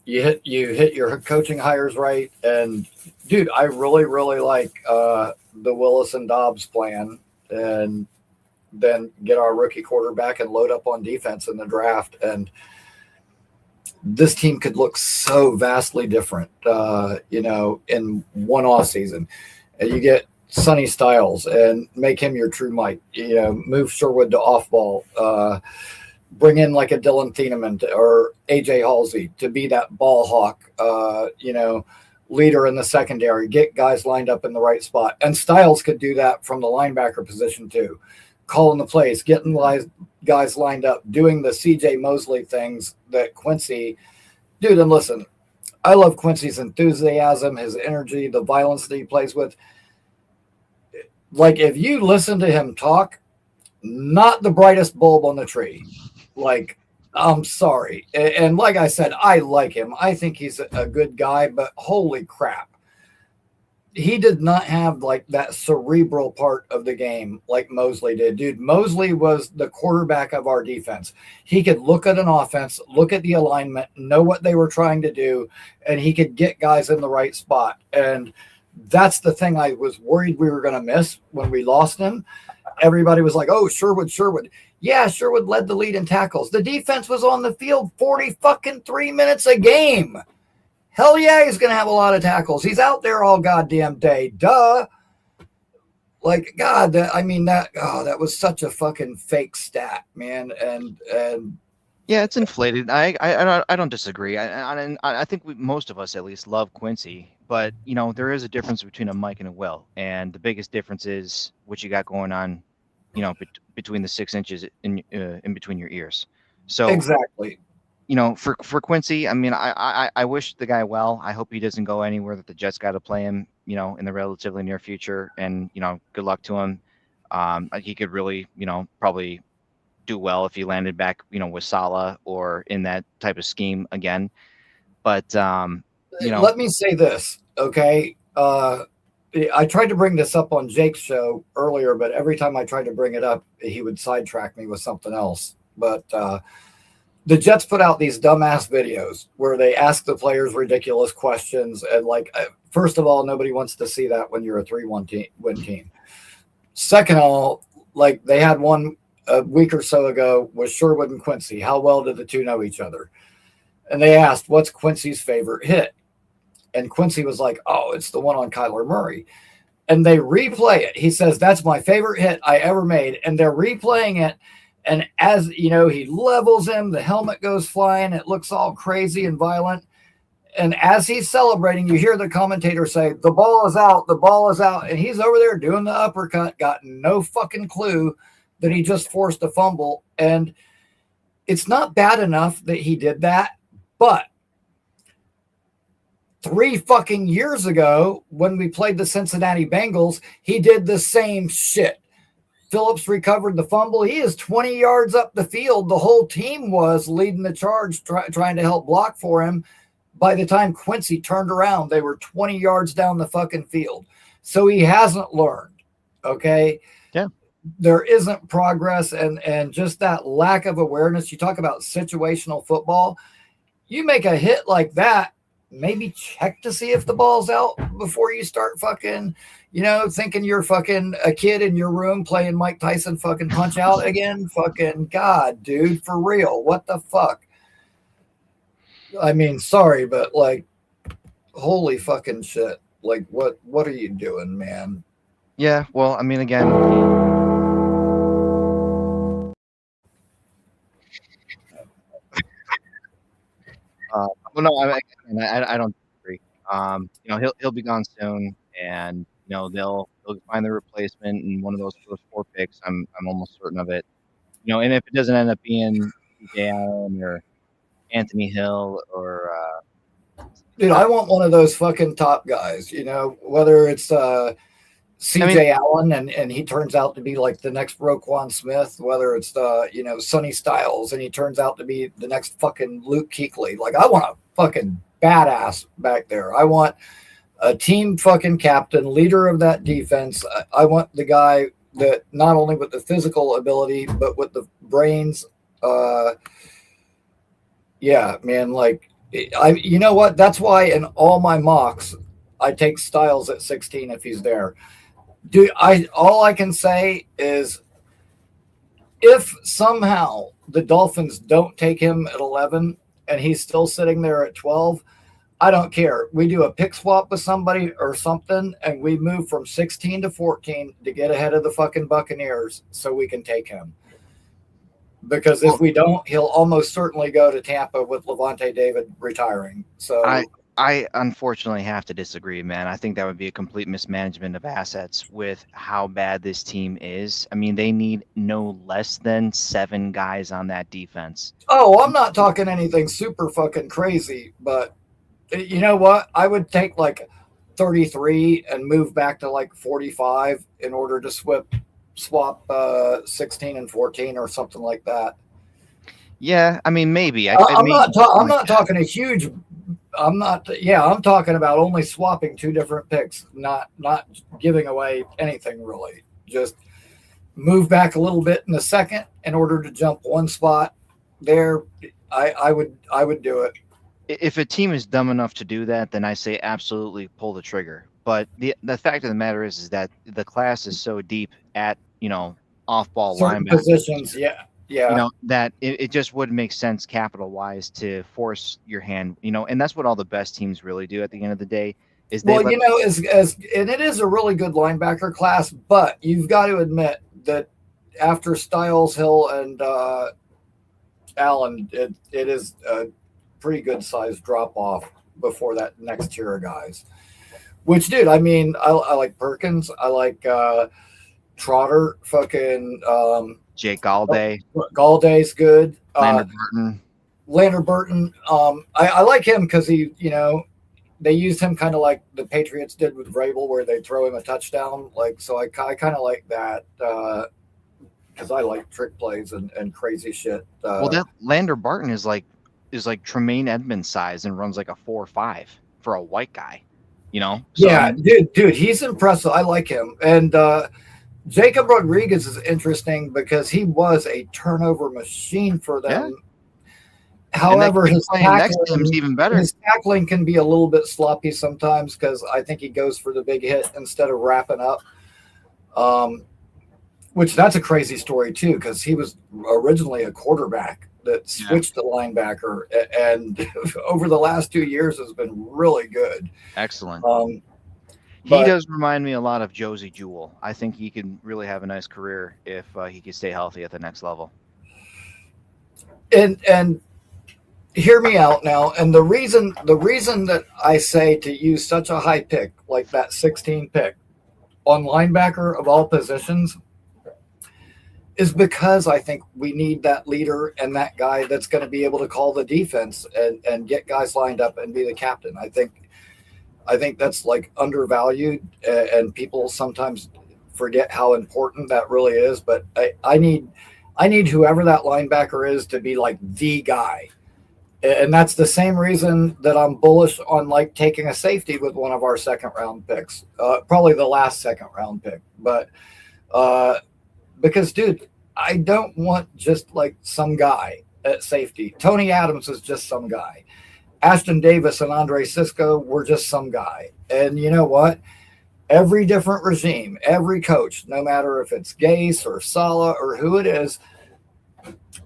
you hit your coaching hires right. And dude, I really, really like the Willis and Dobbs plan, and then get our rookie quarterback and load up on defense in the draft. And this team could look so vastly different, in one off season. And you get Sonny Styles and make him your true might. You know, move Sherwood to off ball. Bring in like a Dylan Thieneman or AJ Halsey to be that ball hawk. You know, leader in the secondary. Get guys lined up in the right spot. And Styles could do that from the linebacker position too. Calling the plays, getting guys lined up, doing the CJ Mosley things that Quincy. Dude, and listen, I love Quincy's enthusiasm, his energy, the violence that he plays with. Like, if you listen to him talk, not the brightest bulb on the tree. Like, I'm sorry. And like I said, I like him. I think he's a good guy, but holy crap. He did not have like that cerebral part of the game like Mosley did. Dude, Mosley was the quarterback of our defense. He could look at an offense, look at the alignment, know what they were trying to do, and he could get guys in the right spot. And that's the thing I was worried we were going to miss when we lost him. Everybody was like, oh, Sherwood. Yeah, Sherwood led the lead in tackles. The defense was on the field 3 minutes a game. Hell yeah, he's going to have a lot of tackles. He's out there all goddamn day. Duh. Like, God, that was such a fucking fake stat, man. And yeah, it's inflated. I don't disagree. I think most of us at least love Quincy, but you know there is a difference between a Mike and a Will, and the biggest difference is what you got going on, you know, between the 6 inches in between your ears. So exactly. You know, for Quincy, I mean, I wish the guy well. I hope he doesn't go anywhere that the Jets got to play him, you know, in the relatively near future. And you know, good luck to him. He could really, you know, probably do well if he landed back, you know, with Saleh or in that type of scheme again. But you know, let me say this, okay? I tried to bring this up on Jake's show earlier, but every time I tried to bring it up, he would sidetrack me with something else. But the Jets put out these dumbass videos where they ask the players ridiculous questions. And like, first of all, nobody wants to see that when you're a 3-1 win team. Second of all, like they had one a week or so ago with Sherwood and Quincy. How well did the two know each other? And they asked, what's Quincy's favorite hit? And Quincy was like, oh, it's the one on Kyler Murray. And they replay it. He says, that's my favorite hit I ever made. And they're replaying it. And as you know, he levels him, the helmet goes flying, it looks all crazy and violent. And as he's celebrating, you hear the commentator say, the ball is out, the ball is out. And he's over there doing the uppercut, got no fucking clue that he just forced a fumble. And it's not bad enough that he did that, but 3 fucking years ago, when we played the Cincinnati Bengals, he did the same shit. Phillips recovered the fumble. He is 20 yards up the field. The whole team was leading the charge, trying to help block for him. By the time Quincy turned around, they were 20 yards down the fucking field. So he hasn't learned, okay? Yeah. There isn't progress and just that lack of awareness. You talk about situational football. You make a hit like that, maybe check to see if the ball's out before you start fucking, you know, thinking you're fucking a kid in your room playing Mike Tyson fucking Punch Out again. Fucking God, dude, for real. What the fuck? I mean, sorry, but like, holy fucking shit. Like, what are you doing, man? Yeah, well, I mean, again, well, no, I don't agree. You know, he'll be gone soon, and you know they'll find the replacement in one of those first 4 picks. I'm almost certain of it. You know, and if it doesn't end up being DJ Allen or Anthony Hill or Dude, I want one of those fucking top guys, you know, whether it's CJ Allen and he turns out to be like the next Roquan Smith, whether it's you know, Sonny Styles and he turns out to be the next fucking Luke Kuechly. Like, I want a fucking badass back there. I want a team fucking captain, leader of that defense. I want the guy that not only with the physical ability, but with the brains. Yeah, man, like, you know what? That's why in all my mocks, I take Styles at 16 if he's there. Dude, all I can say is if somehow the Dolphins don't take him at 11 and he's still sitting there at 12, I don't care. We do a pick swap with somebody or something, and we move from 16 to 14 to get ahead of the fucking Buccaneers so we can take him. Because if we don't, he'll almost certainly go to Tampa with Levante David retiring. So I unfortunately have to disagree, man. I think that would be a complete mismanagement of assets with how bad this team is. I mean, they need no less than 7 guys on that defense. Oh, I'm not talking anything super fucking crazy, but you know what? I would take like 33 and move back to like 45 in order to swap 16 and 14 or something like that. Yeah, I mean, maybe. I'm not talking a huge. I'm not. Yeah, I'm talking about only swapping 2 different picks, not giving away anything really. Just move back a little bit in the second in order to jump 1 spot. There, I would do it. If a team is dumb enough to do that, then I say absolutely pull the trigger. But the fact of the matter is that the class is so deep at off-ball Certain linebackers. positions, yeah. That it just wouldn't make sense capital-wise to force your hand. And that's what all the best teams really do at the end of the day. Is they and it is a really good linebacker class, but you've got to admit that after Styles, Hill, and Allen, it is a pretty good sized drop off before that next tier of guys. Which, dude, I mean, I like Perkins, I like Trotter, fucking Jake Galday. Galday's good. Lander Burton. I like him because he, they used him kind of like the Patriots did with Vrabel, where they throw him a touchdown. So I kind of like that because I like trick plays and crazy shit. That Lander Barton is like Tremaine Edmonds size and runs like a 4.5 for a white guy. So, yeah, dude, he's impressive. I like him. And Jacob Rodriguez is interesting because he was a turnover machine for them. Yeah. However, his tackling, even better. His tackling can be a little bit sloppy sometimes because I think he goes for the big hit instead of wrapping up. Which that's a crazy story too, because he was originally a quarterback that switched to linebacker, and over the last 2 years has been really good. Excellent. He does remind me a lot of Josie Jewell. I think he can really have a nice career if he can stay healthy at the next level. And hear me out now. And the reason that I say to use such a high pick like that 16 pick on linebacker of all positions is because I think we need that leader and that guy that's going to be able to call the defense and get guys lined up and be the captain. I think that's like undervalued, and people sometimes forget how important that really is. But I need whoever that linebacker is to be like the guy. And that's the same reason that I'm bullish on like taking a safety with one of our 2nd round picks, probably the last 2nd round pick. But because, dude, I don't want just like some guy at safety. Tony Adams is just some guy. Ashton Davis and Andre Cisco were just some guy. And you know what? Every different regime, every coach, no matter if it's Gase or Saleh or who it is,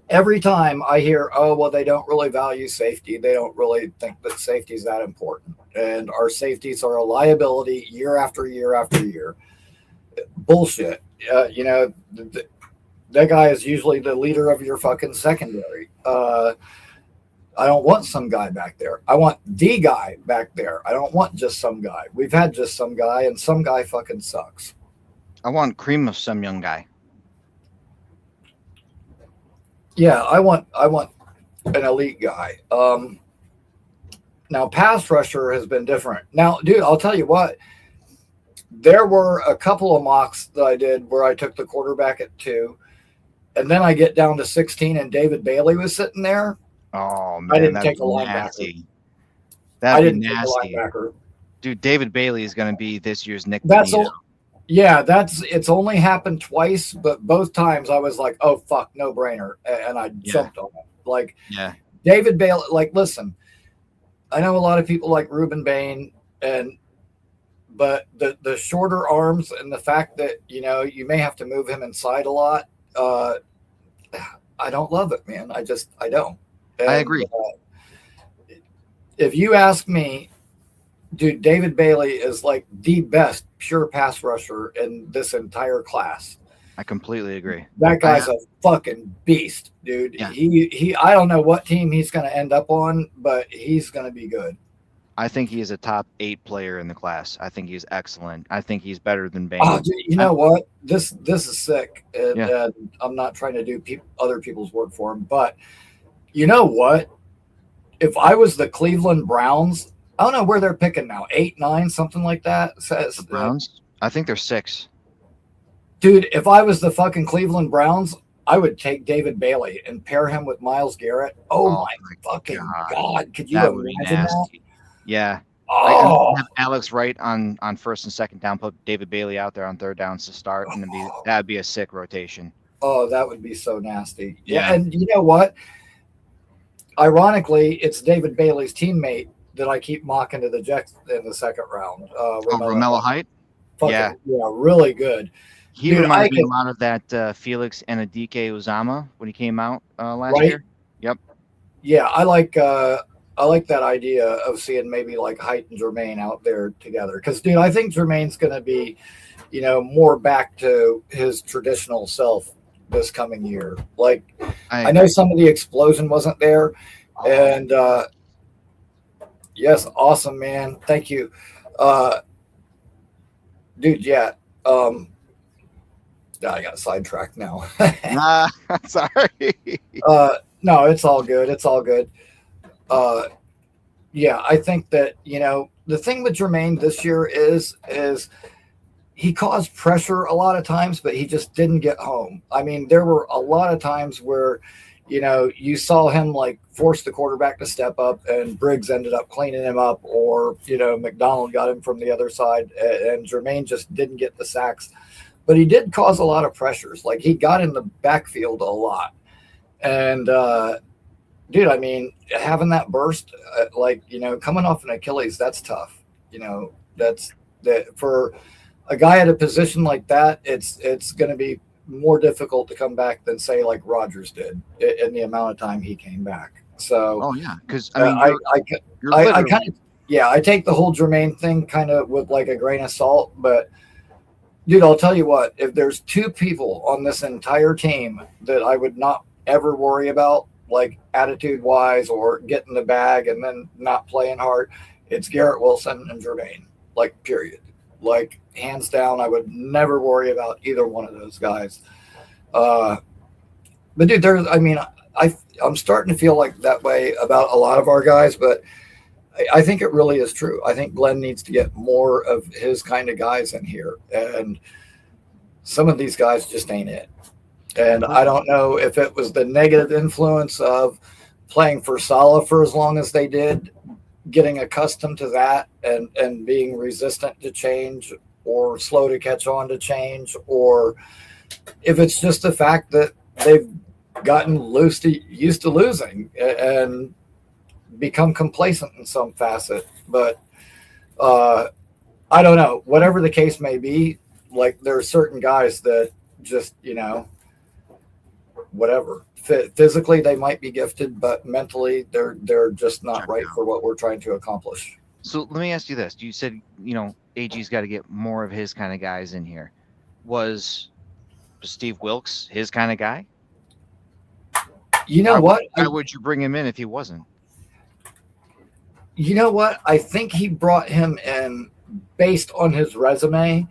every time I hear, they don't really value safety. They don't really think that safety is that important. And our safeties are a liability year after year after year. Bullshit. That guy is usually the leader of your fucking secondary. I don't want some guy back there. I want the guy back there. I don't want just some guy. We've had just some guy, and some guy fucking sucks. I want cream of some young guy. Yeah, I want an elite guy. Now, pass rusher has been different. Now, dude, I'll tell you what. There were a couple of mocks that I did where I took the quarterback at 2, and then I get down to 16, and David Bailey was sitting there. Oh man, I didn't take a linebacker. That'd be nasty. Dude, David Bailey is going to be this year's Nick. It's only happened twice, but both times I was like, oh fuck, no brainer, and I jumped on it. David Bailey. Like, listen, I know a lot of people like Reuben Bain, but the shorter arms and the fact that you may have to move him inside a lot. I don't love it, man. I don't. And, I agree. if you ask me, dude, David Bailey is like the best pure pass rusher in this entire class. I completely agree. That guy's a fucking beast, dude. Yeah. He I don't know what team he's going to end up on, but he's going to be good. I think he is a top 8 player in the class. I think he's excellent. I think he's better than Bain. Oh, dude, you know what? This is sick, and I'm not trying to do other people's work for him, but you know what? If I was the Cleveland Browns, I don't know where they're picking now, 8, 9, something like that. The Browns? I think they're 6. Dude, if I was the fucking Cleveland Browns, I would take David Bailey and pair him with Myles Garrett. Oh my fucking God. Could you imagine that? Yeah. Oh. Have Alex Wright on first and second down, put David Bailey out there on third downs to start, and that'd be a sick rotation. Oh, that would be so nasty. Yeah, and you know what? Ironically, it's David Bailey's teammate that I keep mocking to the Jets in the second round. Romello Height? Yeah, really good. He reminded me a lot of that Felix Anadike Uzama when he came out last year. Yep. Yeah, I like that idea of seeing maybe like Height and Jermaine out there together. Because, dude, I think Jermaine's going to be, more back to his traditional self this coming year. Like, I know some of the explosion wasn't there. And, yes, awesome, man. Thank you. Dude, yeah. I got sidetracked now. Sorry. No, it's all good. It's all good. Yeah, I think that, the thing with Jermaine this year is he caused pressure a lot of times, but he just didn't get home. I mean, there were a lot of times where, you saw him like force the quarterback to step up and Briggs ended up cleaning him up, or, McDonald got him from the other side and Jermaine just didn't get the sacks. But he did cause a lot of pressures. Like, he got in the backfield a lot. And, dude, I mean, having that burst, coming off an Achilles, that's tough. That's that for a guy at a position like that. It's going to be more difficult to come back than, say, like Rodgers did in the amount of time he came back. So, because I take the whole Jermaine thing kind of with like a grain of salt, but. Dude, I'll tell you what, if there's 2 people on this entire team that I would not ever worry about, like attitude-wise or getting the bag and then not playing hard, it's Garrett Wilson and Jermaine, like, period. Like, hands down, I would never worry about either one of those guys. But, dude, I'm starting to feel like that way about a lot of our guys, but I think it really is true. I think Glenn needs to get more of his kind of guys in here. And some of these guys just ain't it. And I don't know if it was the negative influence of playing for Saleh for as long as they did, getting accustomed to that and being resistant to change or slow to catch on to change, or if it's just the fact that they've gotten used to losing and become complacent in some facet. But I don't know, whatever the case may be, like, there are certain guys that just, whatever, physically they might be gifted, but mentally they're just not right for what we're trying to accomplish. So let me ask you this. You said, AG's got to get more of his kind of guys in here. Was Steve Wilkes his kind of guy? You know what? Why would you bring him in if he wasn't? You know what? I think he brought him in based on his resume.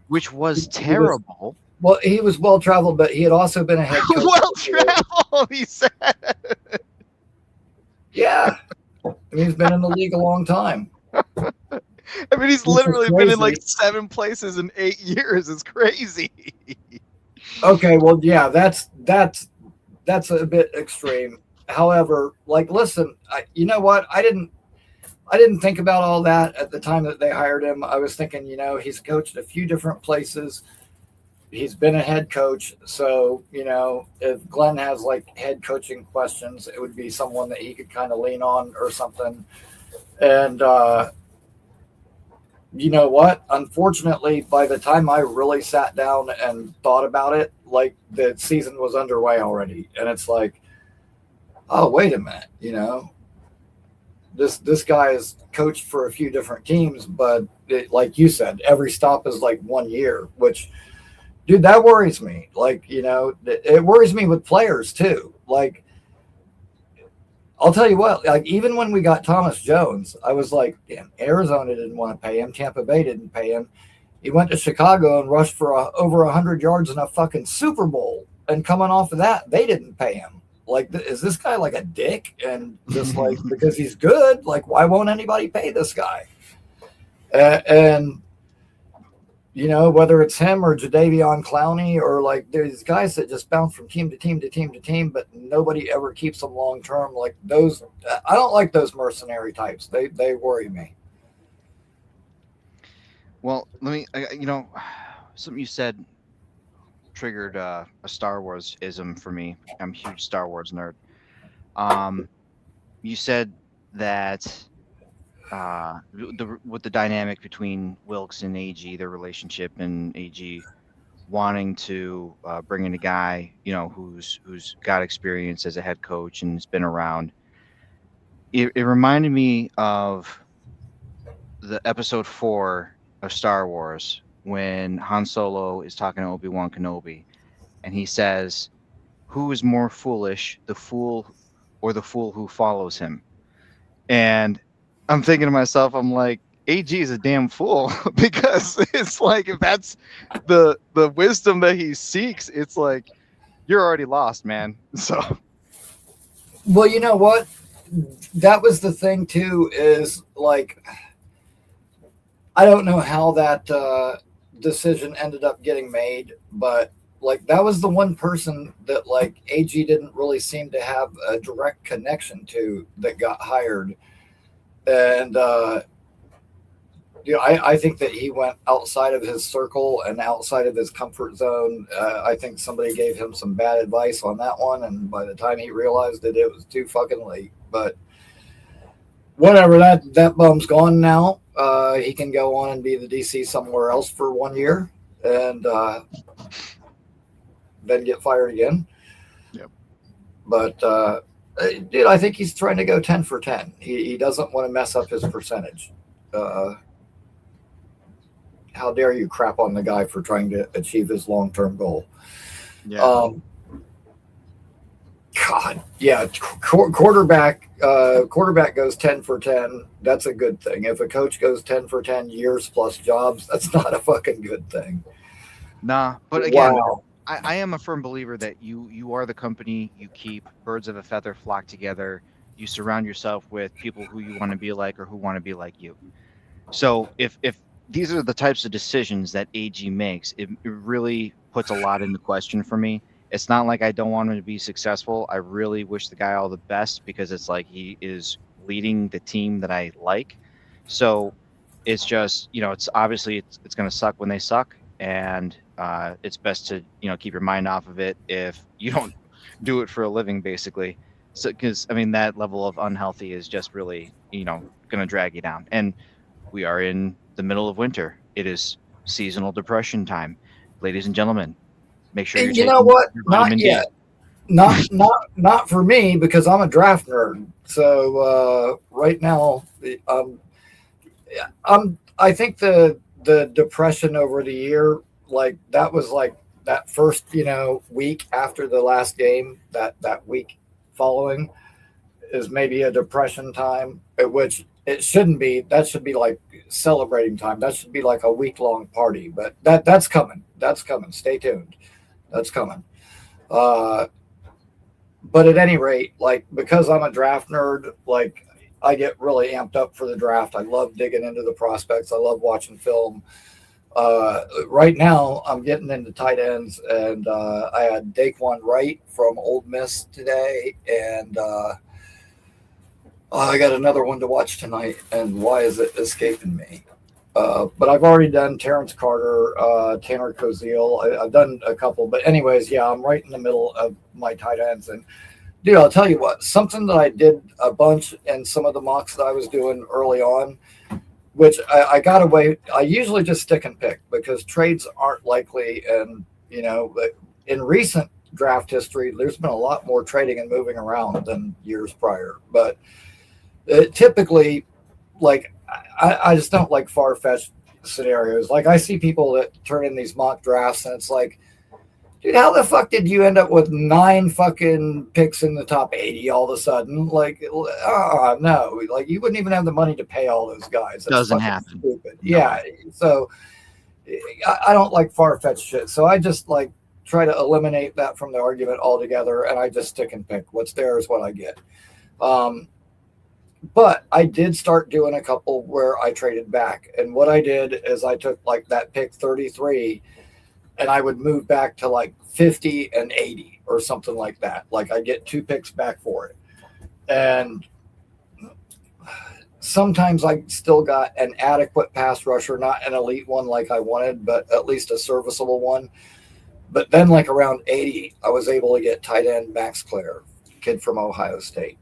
Which was terrible. He was well-traveled, but he had also been a head coach. Well-traveled, he said. Yeah. He's been in the league a long time. I mean, he's literally been in like 7 places in 8 years. It's crazy. Okay, well, yeah, that's a bit extreme. However, like, listen, you know what? I didn't think about all that at the time that they hired him. I was thinking, he's coached a few different places. He's been a head coach. So, if Glenn has like head coaching questions, it would be someone that he could kind of lean on or something. And, you know what? Unfortunately, by the time I really sat down and thought about it, like, the season was underway already. And it's like, oh, wait a minute, this guy has coached for a few different teams, but like you said, every stop is like 1 year, which, dude, that worries me. Like, it worries me with players too. Like, I'll tell you what, like, even when we got Thomas Jones, I was like, damn, Arizona didn't want to pay him. Tampa Bay didn't pay him. He went to Chicago and rushed for over 100 yards in a fucking Super Bowl. And coming off of that, they didn't pay him. Like, is this guy like a dick? And just like, because he's good, like, why won't anybody pay this guy? And whether it's him or Jadeveon Clowney, or like there's guys that just bounce from team to team to team to team, but nobody ever keeps them long term. Like those, I don't like those mercenary types. They worry me. Well, let me, something you said triggered a Star Wars ism for me. I'm a huge Star Wars nerd. You said that with the dynamic between Wilkes and AG, their relationship, and AG wanting to bring in a guy, who's got experience as a head coach and has been around. It reminded me of the episode 4 of Star Wars when Han Solo is talking to Obi-Wan Kenobi, and he says, "Who is more foolish, the fool or the fool who follows him?" And I'm thinking to myself, I'm like, AG is a damn fool, because it's like, if that's the wisdom that he seeks, it's like, you're already lost, man. So, well, you know what? That was the thing too, is like, I don't know how that decision ended up getting made, but like, that was the one person that like AG didn't really seem to have a direct connection to that got hired. And, I think that he went outside of his circle and outside of his comfort zone. I think somebody gave him some bad advice on that one. And by the time he realized it, it was too fucking late. But whatever, that bum's gone now. He can go on and be the DC somewhere else for 1 year and then get fired again. Yep. But, dude, I think he's trying to go 10 for 10. He doesn't want to mess up his percentage. How dare you crap on the guy for trying to achieve his long-term goal? Yeah. God, yeah. Quarterback goes 10 for 10. That's a good thing. If a coach goes 10 for 10 years plus jobs, that's not a fucking good thing. Nah, but again, wow. I am a firm believer that you are the company you keep. Birds of a feather flock together. You surround yourself with people who you want to be like or who want to be like you. So if these are the types of decisions that AG makes, it really puts a lot into question for me. It's not like I don't want him to be successful. I really wish the guy all the best, because it's like he is leading the team that I like. So it's just, it's obviously it's going to suck when they suck. And it's best to, keep your mind off of it if you don't do it for a living, basically. So, because that level of unhealthy is just really, going to drag you down. And we are in the middle of winter. It is seasonal depression time, ladies and gentlemen. Make sure you're you know what? Not D. yet. Not for me, because I'm a draft nerd. So right now, I think the depression over the year, like that was like that first week after the last game, that week following is maybe a depression time, at which it shouldn't be. That should be like celebrating time. That should be like a week-long party. But that's coming. That's coming. Stay tuned. That's coming. But at any rate, like, because I'm a draft nerd, like, I get really amped up for the draft. I love digging into the prospects. I love watching film. Right now, I'm getting into tight ends, and I had Daquan Wright from Ole Miss today, and I got another one to watch tonight, and why is it escaping me? But I've already done Terrence Carter, Tanner Koziel. I've done a couple, but anyways, yeah, I'm right in the middle of my tight ends. And dude, I'll tell you what, something that I did a bunch in some of the mocks that I was doing early on, which I got away. I usually just stick and pick because trades aren't likely. And, in recent draft history, there's been a lot more trading and moving around than years prior. But typically, like I just don't like far-fetched scenarios. Like I see people that turn in these mock drafts, and it's like, dude, how the fuck did you end up with 9 fucking picks in the top 80 all of a sudden? Like, no, like you wouldn't even have the money to pay all those guys. That's Doesn't fucking happen. stupid. No. Yeah, so I don't like far-fetched shit. So I just like try to eliminate that from the argument altogether, and I just stick and pick. What's there is what I get. But I did start doing a couple where I traded back. And what I did is I took like that pick 33 and I would move back to like 50 and 80 or something like that. Like I get 2 picks back for it. And sometimes I still got an adequate pass rusher, not an elite one like I wanted, but at least a serviceable one. But then like around 80, I was able to get tight end Max Clare, kid from Ohio State.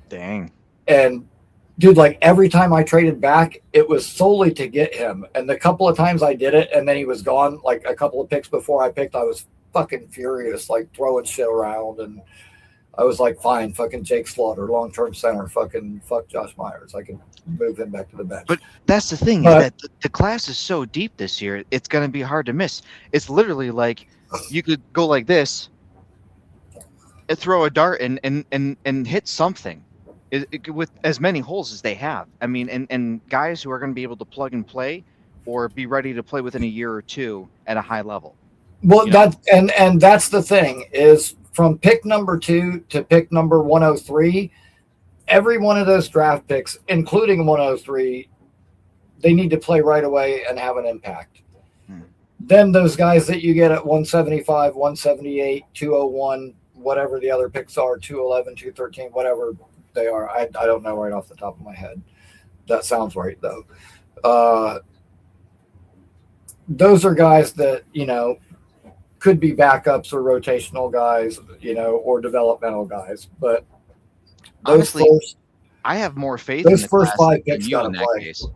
Dang. And dude, like every time I traded back, it was solely to get him. And the couple of times I did it and then he was gone, like a couple of picks before I picked, I was fucking furious, like throwing shit around. And I was like, fine, fucking Jake Slaughter, long-term center, fucking fuck Josh Myers. I can move him back to the bench. But that's the thing, is that the class is so deep this year, it's going to be hard to miss. It's literally like you could go like this and throw a dart and hit something. With as many holes as they have. I mean, and guys who are going to be able to plug and play or be ready to play within a year or two at a high level. Well, and that's the thing is from pick number 2 to pick number 103, every one of those draft picks, including 103, they need to play right away and have an impact. Then those guys that you get at 175, 178, 201, whatever the other picks are, 211, 213, whatever they are. I don't know right off the top of my head. That sounds right, though. Those are guys that, you know, could be backups or rotational guys, you know, or developmental guys. But those honestly, I have more faith in the first class 5 picks got to play. Case.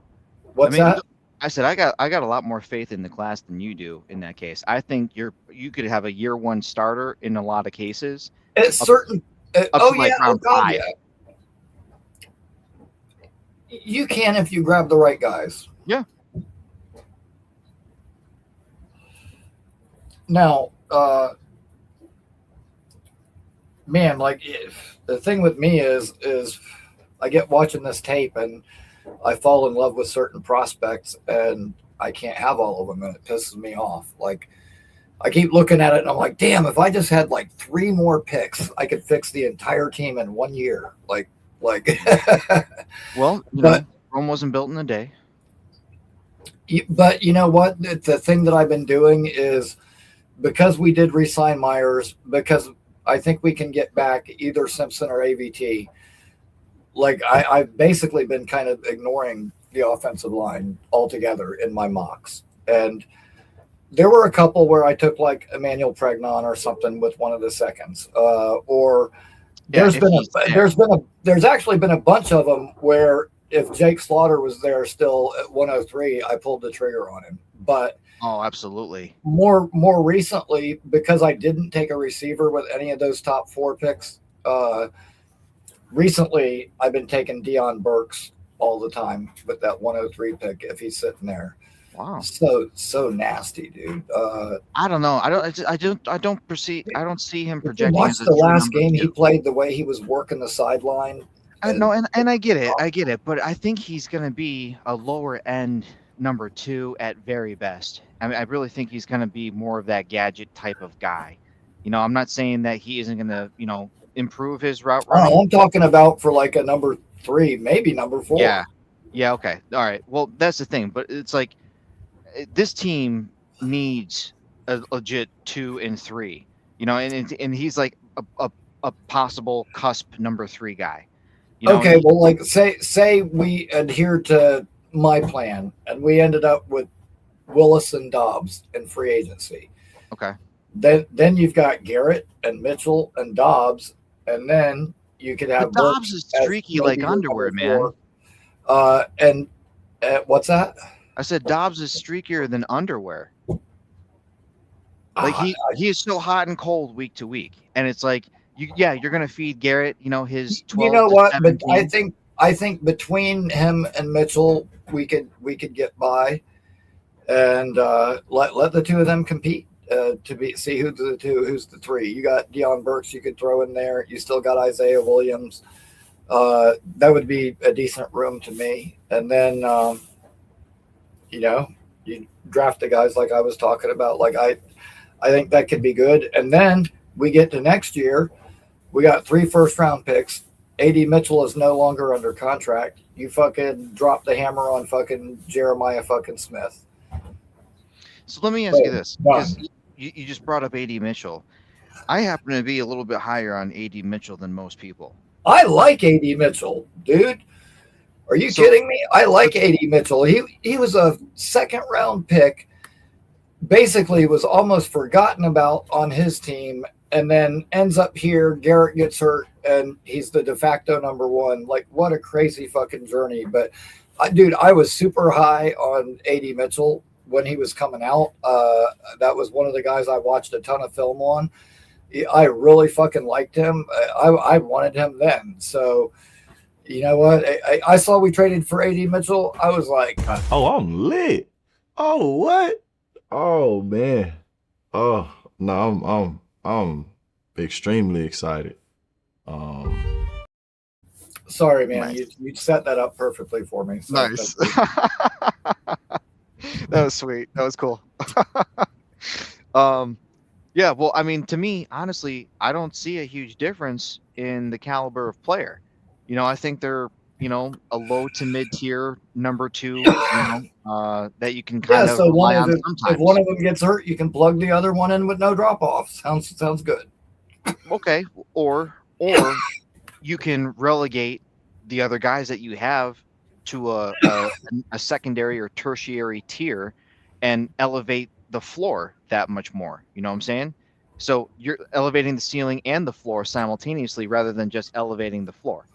What's that? I said I got a lot more faith in the class than you do in that case. I think you could have a year 1 starter in a lot of cases. It's certain. Round 5. Yeah. You can if you grab the right guys. Yeah. Now, man, like the thing with me is I get watching this tape and I fall in love with certain prospects and I can't have all of them and it pisses me off. Like I keep looking at it and I'm like, damn, if I just had like 3 more picks, I could fix the entire team in 1 year. Like, well, Rome wasn't built in a day. But you know what? The thing that I've been doing is because we did re-sign Myers, because I think we can get back either Simpson or AVT. Like I've basically been kind of ignoring the offensive line altogether in my mocks. And there were a couple where I took like Emmanuel Pregnon or something with one of the seconds, there's actually been a bunch of them where if Jake Slaughter was there still at 103, I pulled the trigger on him. But absolutely. More recently, because I didn't take a receiver with any of those top 4 picks, recently I've been taking Deion Burks all the time with that 103 pick if he's sitting there. Wow. So nasty, dude. I don't know. I don't see him projecting. Watch the last game he played, the way he was working the sideline. No, and I get it, but I think he's going to be a lower end number 2 at very best. I mean, I really think he's going to be more of that gadget type of guy. You know, I'm not saying that he isn't going to, improve his route running. I'm talking about for like a number 3, maybe number 4. Yeah. Okay. All right. Well, that's the thing, but it's like this team needs a legit 2 and 3. And he's like a possible cusp number 3 guy. Okay, well, like say we adhere to my plan and we ended up with Willis and Dobbs in free agency. Okay. Then you've got Garrett and Mitchell and Dobbs, and then you could have Dobbs is streaky like underwear, man. And what's that? I said Dobbs is streakier than underwear. Like he is so hot and cold week to week, and it's like you're gonna feed Garrett, his 12. You know what? 17. But I think between him and Mitchell, we could get by, and let the two of them compete see who's the three. You got Deion Burks you could throw in there. You still got Isaiah Williams. That would be a decent room to me. And then you draft the guys like I was talking about. Like I think that could be good. And then we get to next year. We got 3 first-round picks. A.D. Mitchell is no longer under contract. You fucking drop the hammer on fucking Jeremiah fucking Smith. So let me ask you this, because you just brought up A.D. Mitchell. I happen to be a little bit higher on A.D. Mitchell than most people. I like A.D. Mitchell, dude. Are you kidding me? I like A.D. Mitchell. He was a second-round pick. Basically, was almost forgotten about on his team, and then ends up here. Garrett gets hurt, and he's the de facto number 1. Like, what a crazy fucking journey. But, dude, I was super high on A.D. Mitchell when he was coming out. That was one of the guys I watched a ton of film on. I really fucking liked him. I wanted him then. So, you know what? I saw we traded for A.D. Mitchell. I was like, oh, I'm lit. Oh, what? Oh, man. Oh, no, I'm extremely excited. Sorry, man. Nice. You set that up perfectly for me. So Nice. That was sweet. That was cool. Yeah, well, I mean, to me, honestly, I don't see a huge difference in the caliber of player. I think they're, a low to mid tier number 2, that you can kind of rely on sometimes. If one of them gets hurt, you can plug the other one in with no drop off. Sounds good. Okay, or you can relegate the other guys that you have to a secondary or tertiary tier and elevate the floor that much more. You know what I'm saying? So you're elevating the ceiling and the floor simultaneously rather than just elevating the floor.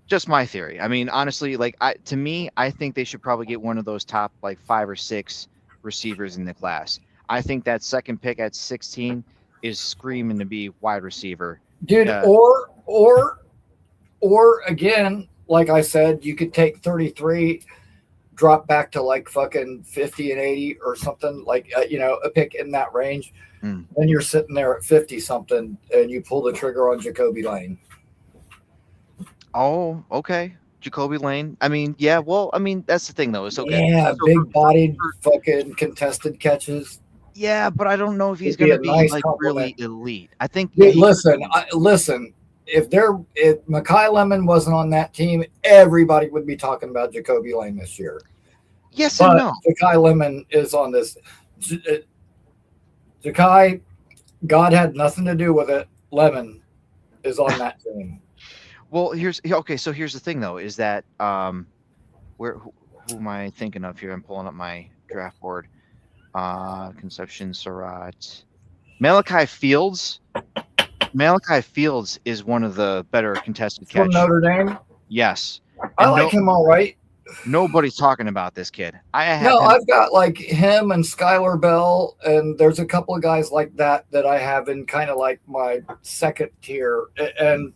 Just my theory. I mean, honestly, to me, I think they should probably get one of those top 5 or 6 receivers in the class. I think that second pick at 16 is screaming to be wide receiver. Dude, or again, like I said, you could take 33, drop back to fucking 50 and 80 or something, a pick in that range. Then you're sitting there at 50 something and you pull the trigger on Jacoby Lane. Oh, okay. Jacoby Lane. I mean, yeah, well, I mean, that's the thing though. It's okay. Yeah, so big bodied fucking contested catches. Yeah, but I don't know if he's going to be nice really elite. I think. Dude, listen. If Mekhi Lemon wasn't on that team, everybody would be talking about Jacoby Lane this year. Yes but and no. Mekhi Lemon is on this. Ja'Kai, God had nothing to do with it. Lemon is on that team. Well, here's the thing though, is that who am I thinking of here? I'm pulling up my draft board. Conception Surratt. Malachi Fields is one of the better contested catches. From Notre Dame? Yes. I like him all right. Nobody's talking about this kid. I've got him and Skylar Bell, and there's a couple of guys like that I have in kind of my second tier. And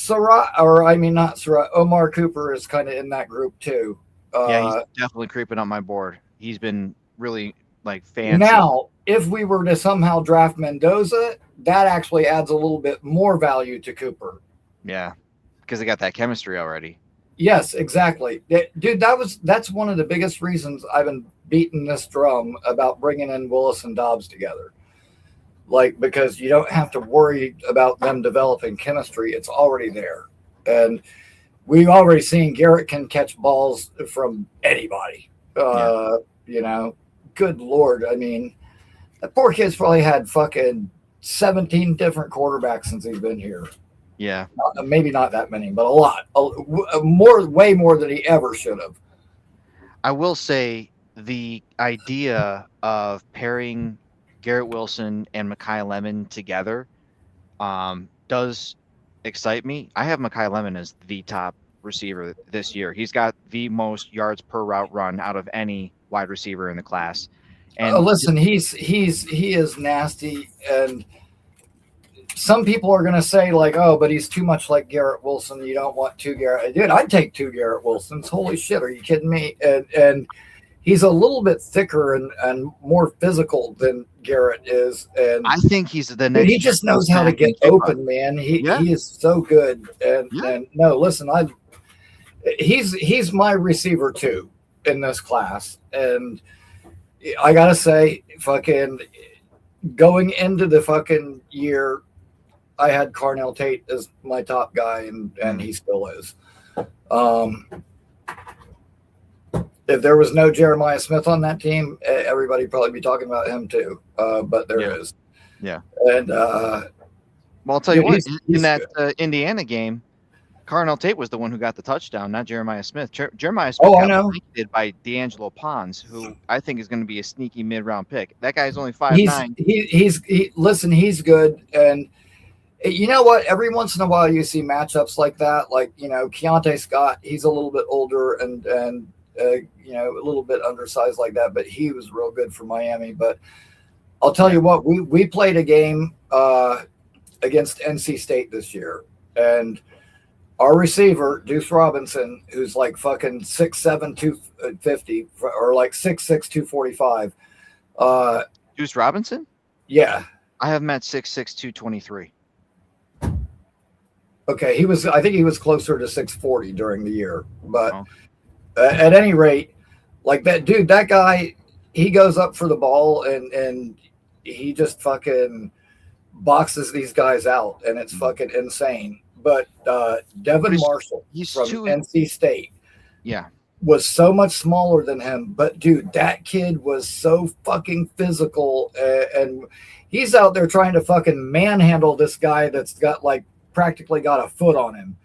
Omar Cooper is kind of in that group too. Yeah, he's definitely creeping up my board. He's been really fancy. Now, if we were to somehow draft Mendoza, that actually adds a little bit more value to Cooper. Yeah, because they got that chemistry already. Yes, exactly. Dude, that's one of the biggest reasons I've been beating this drum about bringing in Willis and Dobbs together. Because you don't have to worry about them developing chemistry. It's already there. And we've already seen Garrett can catch balls from anybody. Good Lord. I mean, that poor kid's probably had fucking 17 different quarterbacks since he's been here. Yeah. Maybe not that many, but a lot. Way more than he ever should have. I will say the idea of pairing Garrett Wilson and Mekhi Lemon together does excite me. I have Mekhi Lemon as the top receiver this year. He's got the most yards per route run out of any wide receiver in the class. And listen, he is nasty, and some people are going to say like, oh, but he's too much like Garrett Wilson. You don't want two Garrett. Dude, I'd take two Garrett Wilsons. Holy shit. Are you kidding me? And he's a little bit thicker and more physical than Garrett is. And I think he's the next. he just knows how to get open, man. He is so good. And no, listen, he's my receiver too in this class. And I got to say, fucking going into the fucking year, I had Carnell Tate as my top guy, and he still is. If there was no Jeremiah Smith on that team, everybody would probably be talking about him too. But there is. Yeah. And well, I'll tell you what, in that Indiana game, Carnell Tate was the one who got the touchdown, not Jeremiah Smith. Jeremiah Smith got blanketed by D'Angelo Pons, who I think is going to be a sneaky mid-round pick. That guy's only 5'9". Listen, he's good. And you know what? Every once in a while you see matchups like that. Like, you know, Keontae Scott, he's a little bit older and you know, a little bit undersized like that, but he was real good for Miami. But I'll tell you what, we played a game against NC State this year, and our receiver, Deuce Robinson, who's like fucking 6'7", 250, or like 6'6", 245. Deuce Robinson? Yeah. I have him at 6'6", 223. Okay, I think he was closer to 640 during the year. But at any rate, like that guy, he goes up for the ball and he just fucking boxes these guys out, and it's fucking insane. But Devin Marshall from NC State was so much smaller than him. But, dude, that kid was so fucking physical. And he's out there trying to fucking manhandle this guy that's got, like, practically got a foot on him.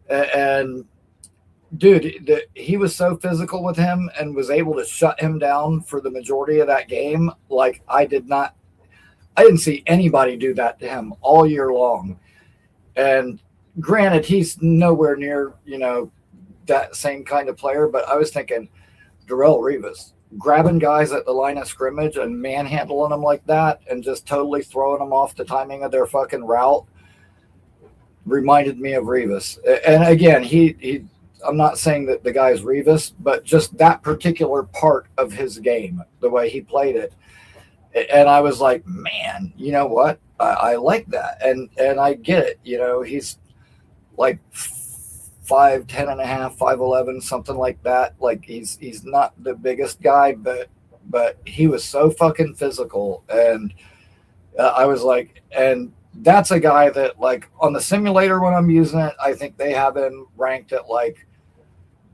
And, dude, he was so physical with him and was able to shut him down for the majority of that game. Like, I didn't see anybody do that to him all year long. And granted, he's nowhere near, you know, that same kind of player, but I was thinking Darrelle Revis, grabbing guys at the line of scrimmage and manhandling them like that and just totally throwing them off the timing of their fucking route reminded me of Revis. And again, I'm not saying that the guy's Revis, but just that particular part of his game, the way he played it. And I was like, man, you know what? I like that. And I get it. You know, he's like 5'10" and a half, 5'11", something like that. Like he's not the biggest guy, but he was so fucking physical. And I was like, and that's a guy that, like, on the simulator when I'm using it, I think they have him ranked at like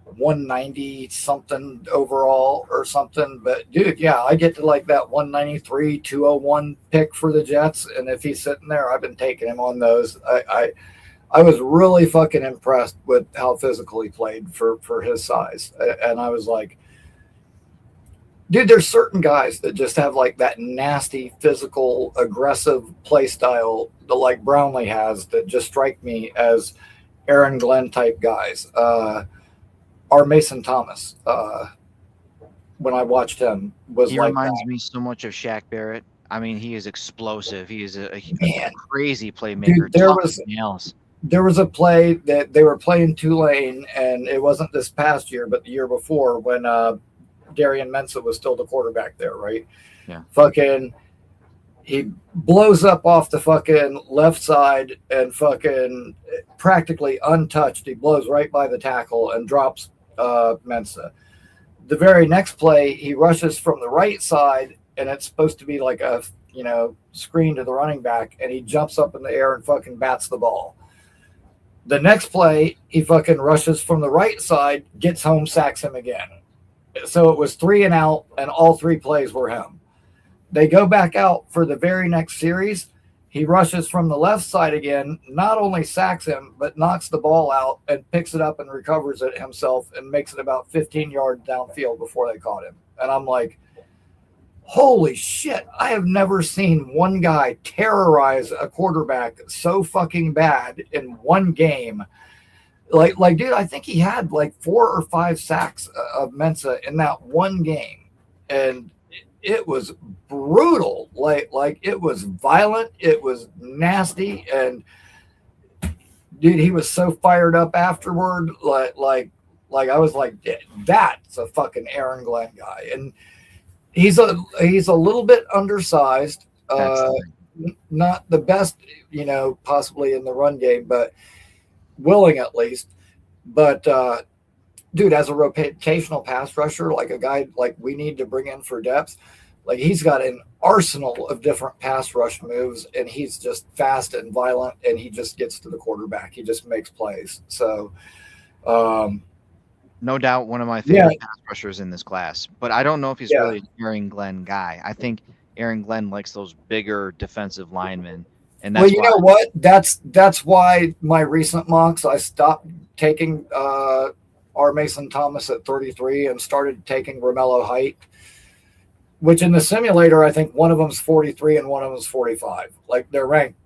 190 something overall or something. But dude, yeah, I get to like that 193, 201 pick for the Jets, and if he's sitting there, I've been taking him on those. I was really fucking impressed with how physical he played for his size. And I was like, dude, there's certain guys that just have like that nasty, physical, aggressive play style that like Brownlee has that just strike me as Aaron Glenn type guys. Our Mason Thomas, when I watched him, he reminds me so much of Shaq Barrett. I mean, he is explosive. He is a crazy playmaker. Dude, there was a play that they were playing Tulane, and it wasn't this past year, but the year before when Darian Mensah was still the quarterback there, right? Yeah. Fucking, he blows up off the fucking left side and fucking practically untouched. He blows right by the tackle and drops Mensah. The very next play, he rushes from the right side, and it's supposed to be like a, you know, screen to the running back, and he jumps up in the air and fucking bats the ball. The next play, he fucking rushes from the right side, gets home, sacks him again. So it was 3 and out, and all 3 plays were him. They go back out for the very next series. He rushes from the left side again, not only sacks him, but knocks the ball out and picks it up and recovers it himself and makes it about 15 yards downfield before they caught him. And I'm like, holy shit, I have never seen one guy terrorize a quarterback so fucking bad in one game. Like, dude, I think he had like 4 or 5 sacks of Mensah in that one game. And it was brutal. Like it was violent. It was nasty. And dude, he was so fired up afterward. Like I was like, that's a fucking Aaron Glenn guy. And he's a little bit undersized. Not the best, possibly in the run game, but willing at least. But dude, as a rotational pass rusher, like a guy like we need to bring in for depth, like he's got an arsenal of different pass rush moves, and he's just fast and violent, and he just gets to the quarterback. He just makes plays. So, no doubt one of my favorite pass rushers in this class. But I don't know if he's really an Aaron Glenn guy. I think Aaron Glenn likes those bigger defensive linemen. And that's know what? That's why my recent mocks, I stopped taking R. Mason Thomas at 33 and started taking Romello Height, which in the simulator, I think one of them's 43 and one of them's 45. Like they're ranked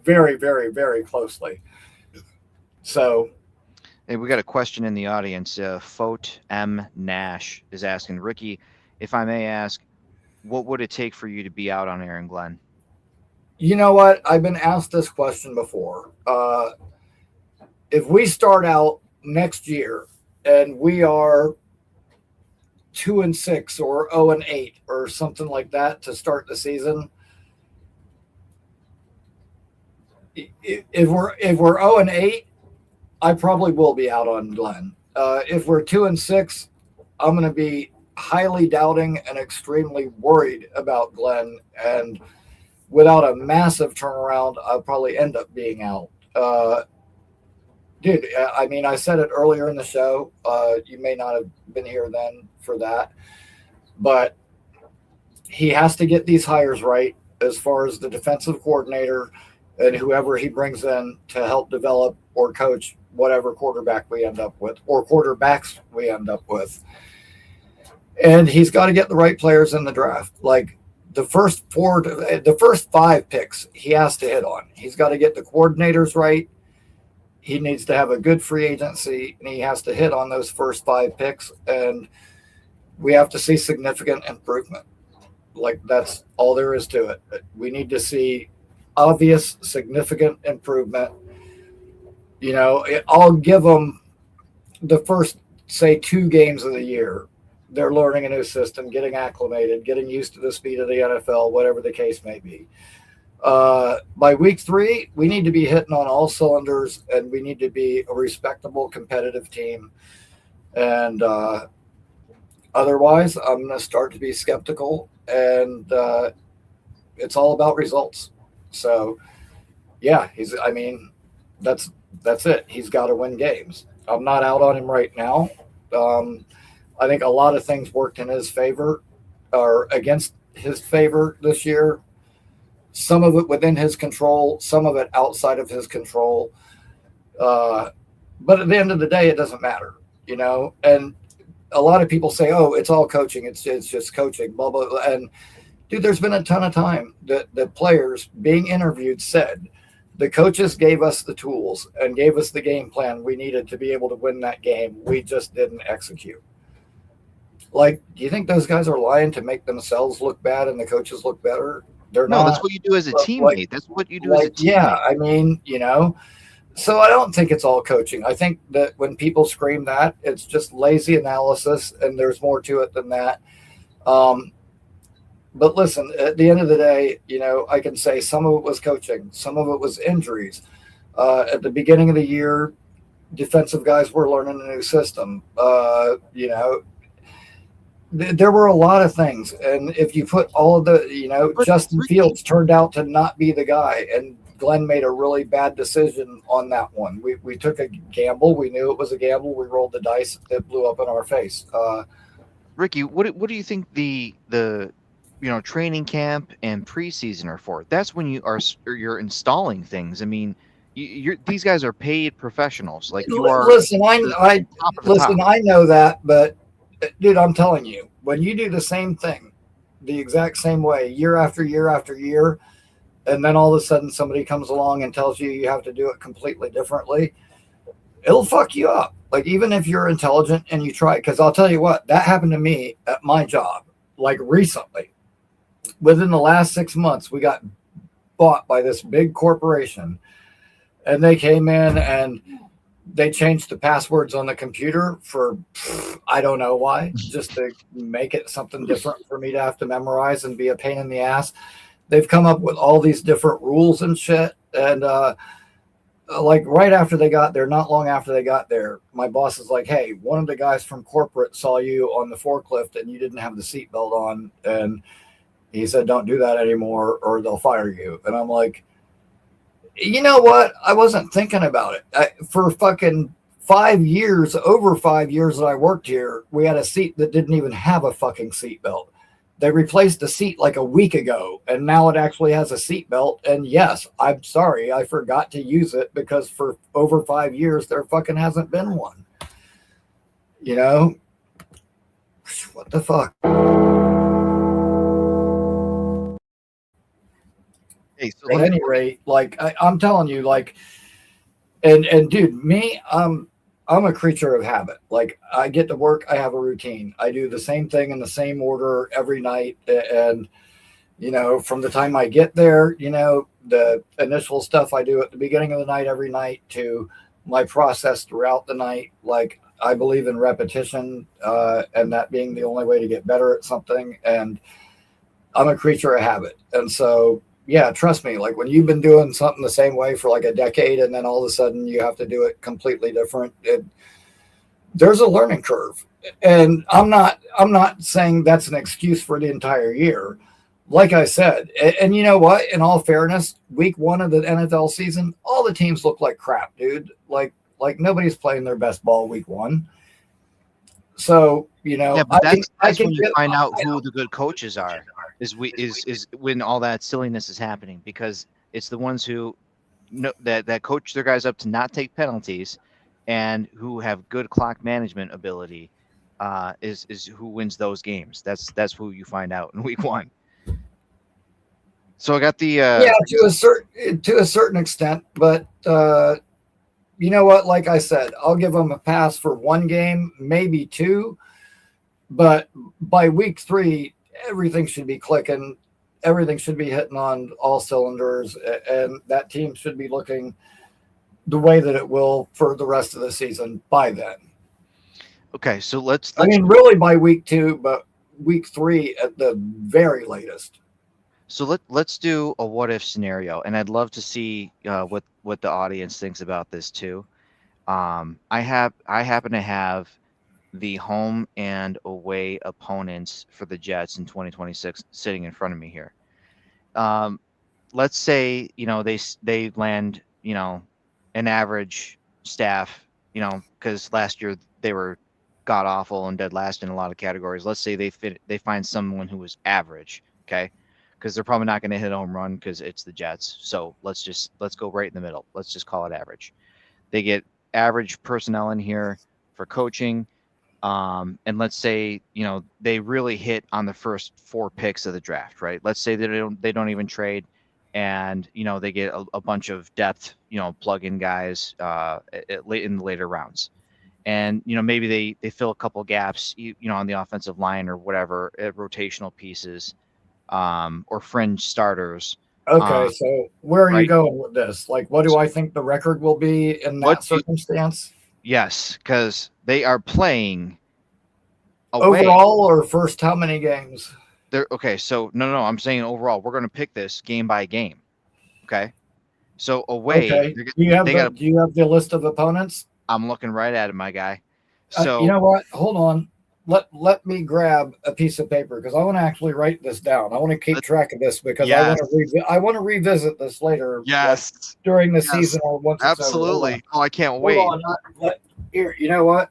very, very, very closely. So. Hey, we got a question in the audience. Fote M. Nash is asking, Rickie, if I may ask, what would it take for you to be out on Aaron Glenn? You know what? I've been asked this question before. If we start out next year and we are 2-6 or 0-8 or something like that to start the season, if we're 0-8, I probably will be out on Glenn. If we're 2-6, I'm going to be highly doubting and extremely worried about Glenn. And without a massive turnaround, I'll probably end up being out. Dude, I mean, I said it earlier in the show. You may not have been here then for that. But he has to get these hires right as far as the defensive coordinator and whoever he brings in to help develop or coach whatever quarterback we end up with or quarterbacks we end up with. And he's got to get the right players in the draft. Like the first 5 picks he has to hit on. He's got to get the coordinators right. He needs to have a good free agency, and he has to hit on those first 5 picks. And we have to see significant improvement. Like that's all there is to it. We need to see obvious, significant improvement. I'll give them the first, say, 2 games of the year. They're learning a new system, getting acclimated, getting used to the speed of the NFL, whatever the case may be. By week 3, we need to be hitting on all cylinders, and we need to be a respectable, competitive team. And otherwise, I'm going to start to be skeptical, and it's all about results. So, yeah, that's it. He's got to win games. I'm not out on him right now. I think a lot of things worked in his favor or against his favor this year. Some of it within his control, some of it outside of his control. But at the end of the day, it doesn't matter, And a lot of people say, "Oh, it's all coaching. It's just coaching." Blah blah. Blah. And dude, there's been a ton of time that the players being interviewed said the coaches gave us the tools and gave us the game plan we needed to be able to win that game. We just didn't execute. Like, do you think those guys are lying to make themselves look bad and the coaches look better? They're not. No, that's what you do as a teammate. That's what you do as a teammate. Yeah, I mean, so I don't think it's all coaching. I think that when people scream that, it's just lazy analysis, and there's more to it than that. But listen, at the end of the day, I can say some of it was coaching. Some of it was injuries. At the beginning of the year, defensive guys were learning a new system. There were a lot of things. And if you put all of the, Justin Fields turned out to not be the guy. And Glenn made a really bad decision on that one. We took a gamble. We knew it was a gamble. We rolled the dice. It blew up in our face. Rickie, what do you think the training camp and preseason are for? That's when you're installing things. I mean, these guys are paid professionals. Like you are. Listen, I know that, but dude, I'm telling you, when you do the same thing, the exact same way, year after year after year, and then all of a sudden somebody comes along and tells you have to do it completely differently, it'll fuck you up. Like even if you're intelligent and you try, because I'll tell you what, that happened to me at my job, like recently. within the last 6 months, we got bought by this big corporation, and they came in and they changed the passwords on the computer for I don't know why, just to make it something different for me to have to memorize and be a pain in the ass. They've come up with all these different rules and shit. And like right after they got there, not long after they got there, my boss is like, hey, one of the guys from corporate saw you on the forklift and you didn't have the seatbelt on. And he said, don't do that anymore or they'll fire you. And I'm like, you know what? I wasn't thinking about it. For fucking 5 years, over 5 years that I worked here, we had a seat that didn't even have a fucking seatbelt. They replaced the seat like a week ago, and now it actually has a seatbelt. And yes, I'm sorry, I forgot to use it because for over 5 years, there fucking hasn't been one. You know? What the fuck? Hey, so At any rate, like I'm telling you, like, and dude, me, I'm a creature of habit. Like I get to work, I have a routine. I do the same thing in the same order every night. And, you know, from the time I get there, you know, the initial stuff I do at the beginning of the night, every night to my process throughout the night. Like I believe in repetition and that being the only way to get better at something. And I'm a creature of habit. And so, yeah, trust me, like when you've been doing something the same way for like a decade and then all of a sudden you have to do it completely different, there's a learning curve. And I'm not saying that's an excuse for the entire year. Like I said, and you know what, in all fairness, week 1 of the NFL season, all the teams look like crap, dude. Like nobody's playing their best ball week 1. So, you know, yeah, but that's when you find out who the good coaches are. Is when all that silliness is happening, because it's the ones who know that coach their guys up to not take penalties and who have good clock management ability is who wins those games. That's who you find out in week 1. So I got the to a certain extent, but you know what? Like I said, I'll give them a pass for 1 game, maybe 2, but by week 3. Everything should be clicking. Everything should be hitting on all cylinders. And that team should be looking the way that it will for the rest of the season by then. Okay, so let's I mean, really by week 2, but week 3 at the very latest. So let's do a what if scenario. And I'd love to see what the audience thinks about this too. I happen to have the home and away opponents for the Jets in 2026 sitting in front of me here. Let's say, you know, they land, you know, an average staff, you know, because last year they were god awful and dead last in a lot of categories. Let's say they find someone who was average, okay? Because they're probably not going to hit a home run because it's the Jets. So let's go right in the middle. Let's just call it average. They get average personnel in here for coaching. And let's say, you know, they really hit on the first 4 picks of the draft, right? Let's say they don't even trade, and, you know, they get a bunch of depth, you know, plug-in guys late in the later rounds. And, you know, maybe they fill a couple gaps, you know, on the offensive line or whatever, rotational pieces, or fringe starters. Okay, so where are right? you going with this? Like, what do I think the record will be in that circumstance? Yes, because they are playing away. Overall or first how many games? Okay, so no, I'm saying overall. We're going to pick this game by game. Okay, so away. Okay. Do you have the list of opponents? I'm looking right at it, my guy. So you know what? Hold on. Let me grab a piece of paper because I want to actually write this down. I want to keep track of this because I want to revisit this later. Yes. Like, during the season or once. Absolutely. It's over. Oh, I can't wait. Here, you know what?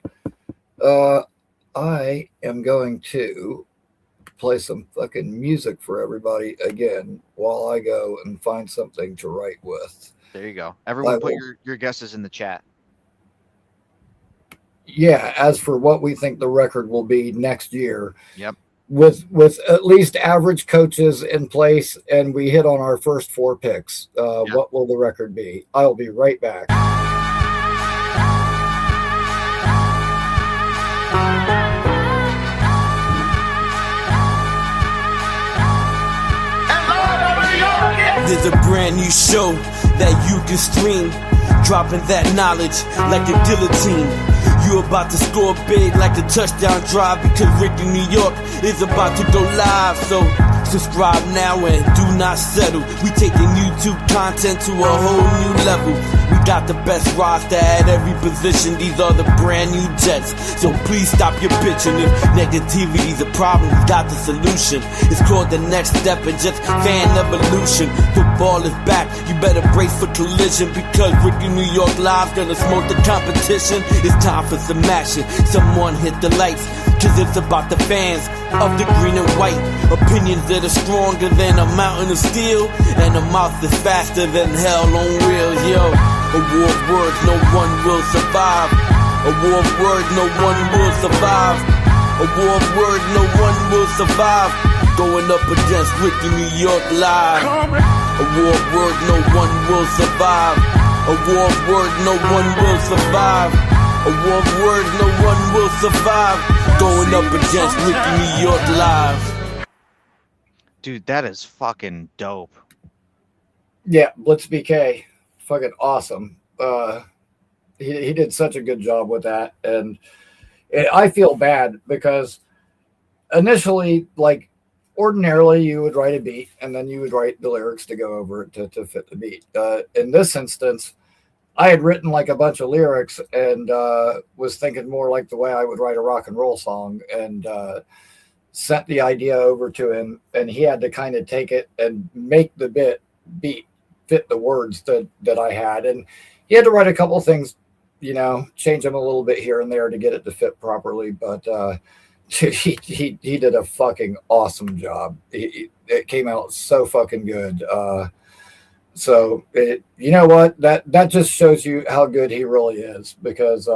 I am going to play some fucking music for everybody again while I go and find something to write with. There you go. Everyone put your guesses in the chat. Yeah, as for what we think the record will be next year. Yep. With at least average coaches in place and we hit on our first 4 picks, what will the record be? I'll be right back. There's a brand new show that you can stream, dropping that knowledge like a guillotine. You about to score big like a touchdown drive, because Rickie New York is about to go live. So subscribe now and do not settle. We taking YouTube content to a whole new level. We got the best roster at every position. These are the brand new Jets. So please stop your bitching. If negativity's a problem, we got the solution. It's called the next step in just fan evolution. Football is back. You better brace for collision, because Rickie New York Live's gonna smoke the competition. It's time for some action. Someone hit the lights, cause it's about the fans of the green and white. Opinions that are stronger than a mountain of steel, and a mouth that's faster than hell on wheels. Yo, a war of words, no one will survive. A war of words, no one will survive. A war of words, no one will survive. Going up against Rickie New York Live. A war of words, no one will survive. A war of words, no one will survive. A war of words, no one will survive. Going up against Rickie New York Live. Dude, that is fucking dope. Yeah, Blitz BK, fucking awesome. He did such a good job with that, and I feel bad because initially, like, ordinarily you would write a beat and then you would write the lyrics to go over it to fit the beat. In this instance, I had written like a bunch of lyrics and was thinking more like the way I would write a rock and roll song, and sent the idea over to him, and he had to kind of take it and make the beat fit the words that I had. And he had to write a couple of things, you know, change them a little bit here and there to get it to fit properly. But he did a fucking awesome job. It came out so fucking good. So you know what, that just shows you how good he really is, because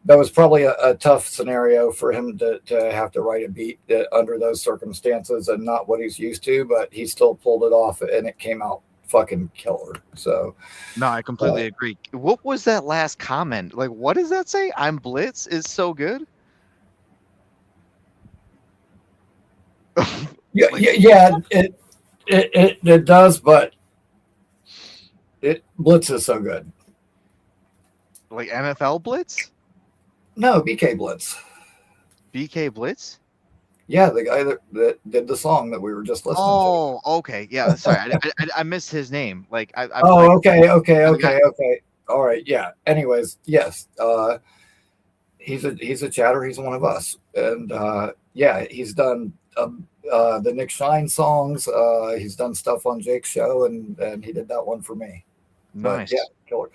that was probably a tough scenario for him to have to write a beat under those circumstances and not what he's used to, but he still pulled it off and it came out fucking killer. So no, I completely agree. What was that last comment? Like, what does that say? I'm Blitz is so good. yeah, it does, but Blitz is so good. Like NFL Blitz? No, BK Blitz. BK Blitz? Yeah, the guy that did the song that we were just listening to. Oh, okay. Yeah, sorry. I missed his name. Like, okay. All right, yeah. Anyways, yes. He's a chatter. He's one of us, and yeah, he's done the Nick Shine songs. He's done stuff on Jake's show, and he did that one for me. Nice. But, yeah, killer.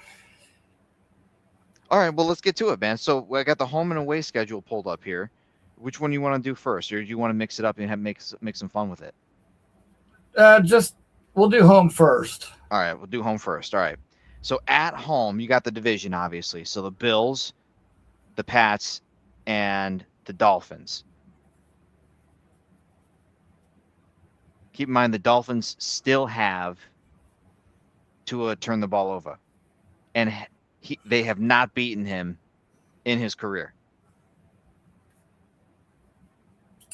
All right, well, let's get to it, man. So I got the home and away schedule pulled up here. Which one you want to do first, or do you want to mix it up and make some fun with it? We'll do home first. All right, we'll do home first. All right. So at home, you got the division, obviously. So the Bills, the Pats, and the Dolphins. Keep in mind the Dolphins still have Tua turn the ball over, and they have not beaten him in his career.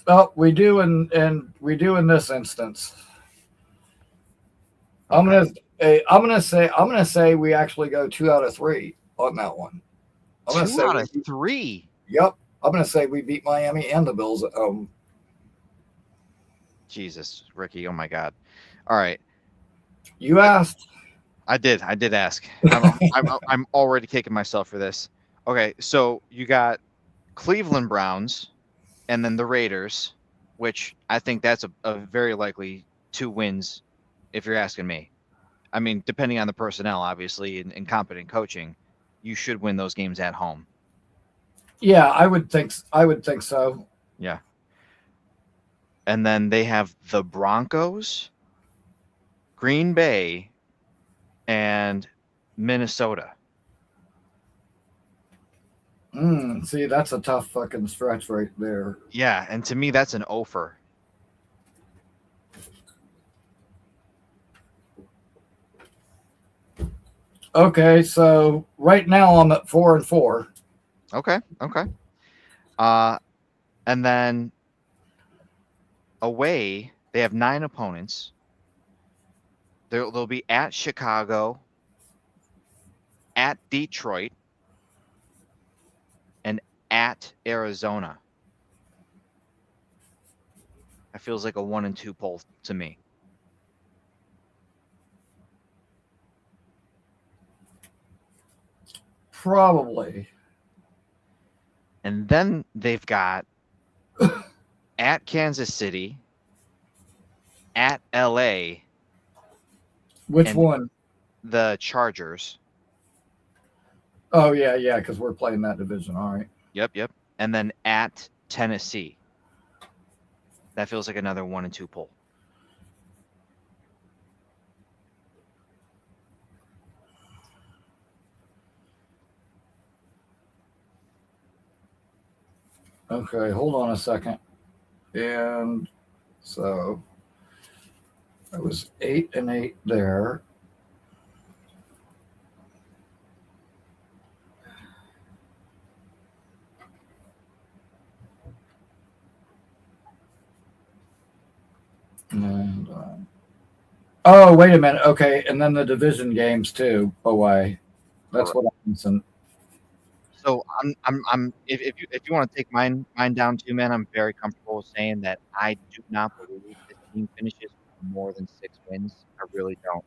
Well, we do in this instance. Okay. I'm gonna say we actually go 2 out of 3 on that one. 2 out of 3. Yep. I'm gonna say we beat Miami and the Bills at home. Jesus, Rickie. Oh my God. All right. You asked. I did ask. I'm already kicking myself for this. Okay, so you got Cleveland Browns and then the Raiders, which I think that's a very likely 2 wins if you're asking me. I mean, depending on the personnel, obviously, and competent coaching, you should win those games at home. Yeah, I would think so. Yeah. And then they have the Broncos, Green Bay, and Minnesota. See, that's a tough fucking stretch right there. Yeah, and to me, that's an offer. Okay, so right now I'm at 4-4. Okay. And then away, they have 9 opponents. They'll be at Chicago, at Detroit, and at Arizona. That feels like a 1-2 poll to me. Probably. And then they've got at Kansas City, at LA. Which and one? The Chargers. Oh, yeah, because we're playing that division. All right. Yep. And then at Tennessee. That feels like another 1-2 poll. Okay, hold on a second. And so I was 8-8 there. And oh, wait a minute. Okay, and then the division games too away. That's what I'm missing. So I'm if you want to take mine down too, man, I'm very comfortable with saying that I do not believe this team finishes with more than 6 wins. I really don't.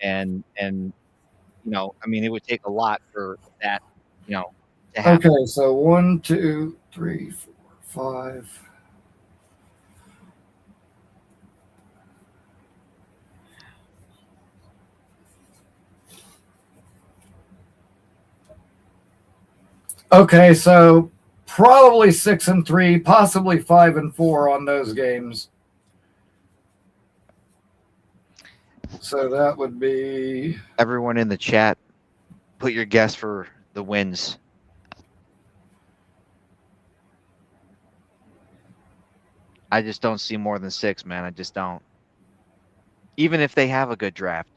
And I mean, it would take a lot for that, to happen. Okay, so 1, 2, 3, 4, 5. Okay, so probably 6-3, possibly 5-4 on those games. So that would be Everyone in the chat, put your guess for the wins. I just don't see more than 6, man. I just don't. Even if they have a good draft,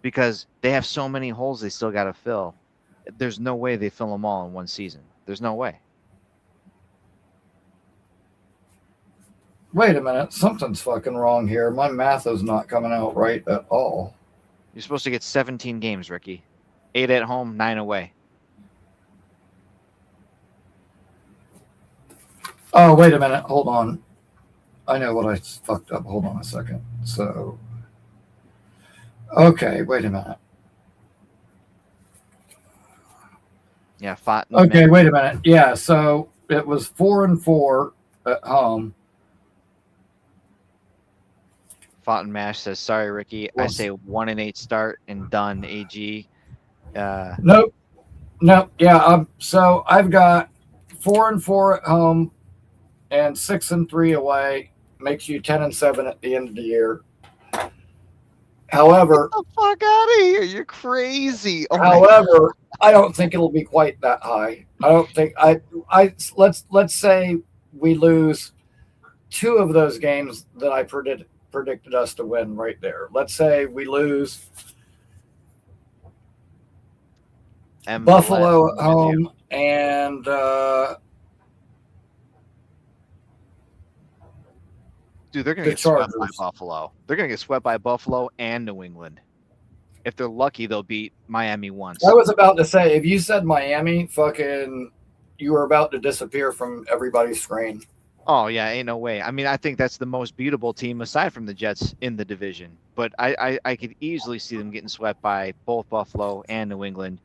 because they have so many holes they still got to fill. There's no way they fill them all in one season. There's no way. Wait a minute. Something's fucking wrong here. My math is not coming out right at all. You're supposed to get 17 games, Rickie. 8 at home, 9 away. Oh, wait a minute. Hold on. I know what I fucked up. Hold on a second. So, okay, wait a minute. Yeah, okay, wait a minute. Yeah, so it was 4-4 at home. Fought and Mash says, sorry, Rickie. I say 1-8 start and done, AG. Nope. Yeah, so I've got 4-4 at home and 6-3 away. Makes you 10-7 at the end of the year. However, get the fuck out of here! You're crazy. Oh, however, I don't think it'll be quite that high. I don't think let's say we lose 2 of those games that I predicted us to win right there. Let's say we lose Buffalo at home and dude, they're going to get swept by Buffalo. They're going to get swept by Buffalo and New England. If they're lucky, they'll beat Miami once. I was about to say, if you said Miami, fucking, you were about to disappear from everybody's screen. Oh, yeah, ain't no way. I mean, I think that's the most beatable team aside from the Jets in the division. But I could easily see them getting swept by both Buffalo and New England,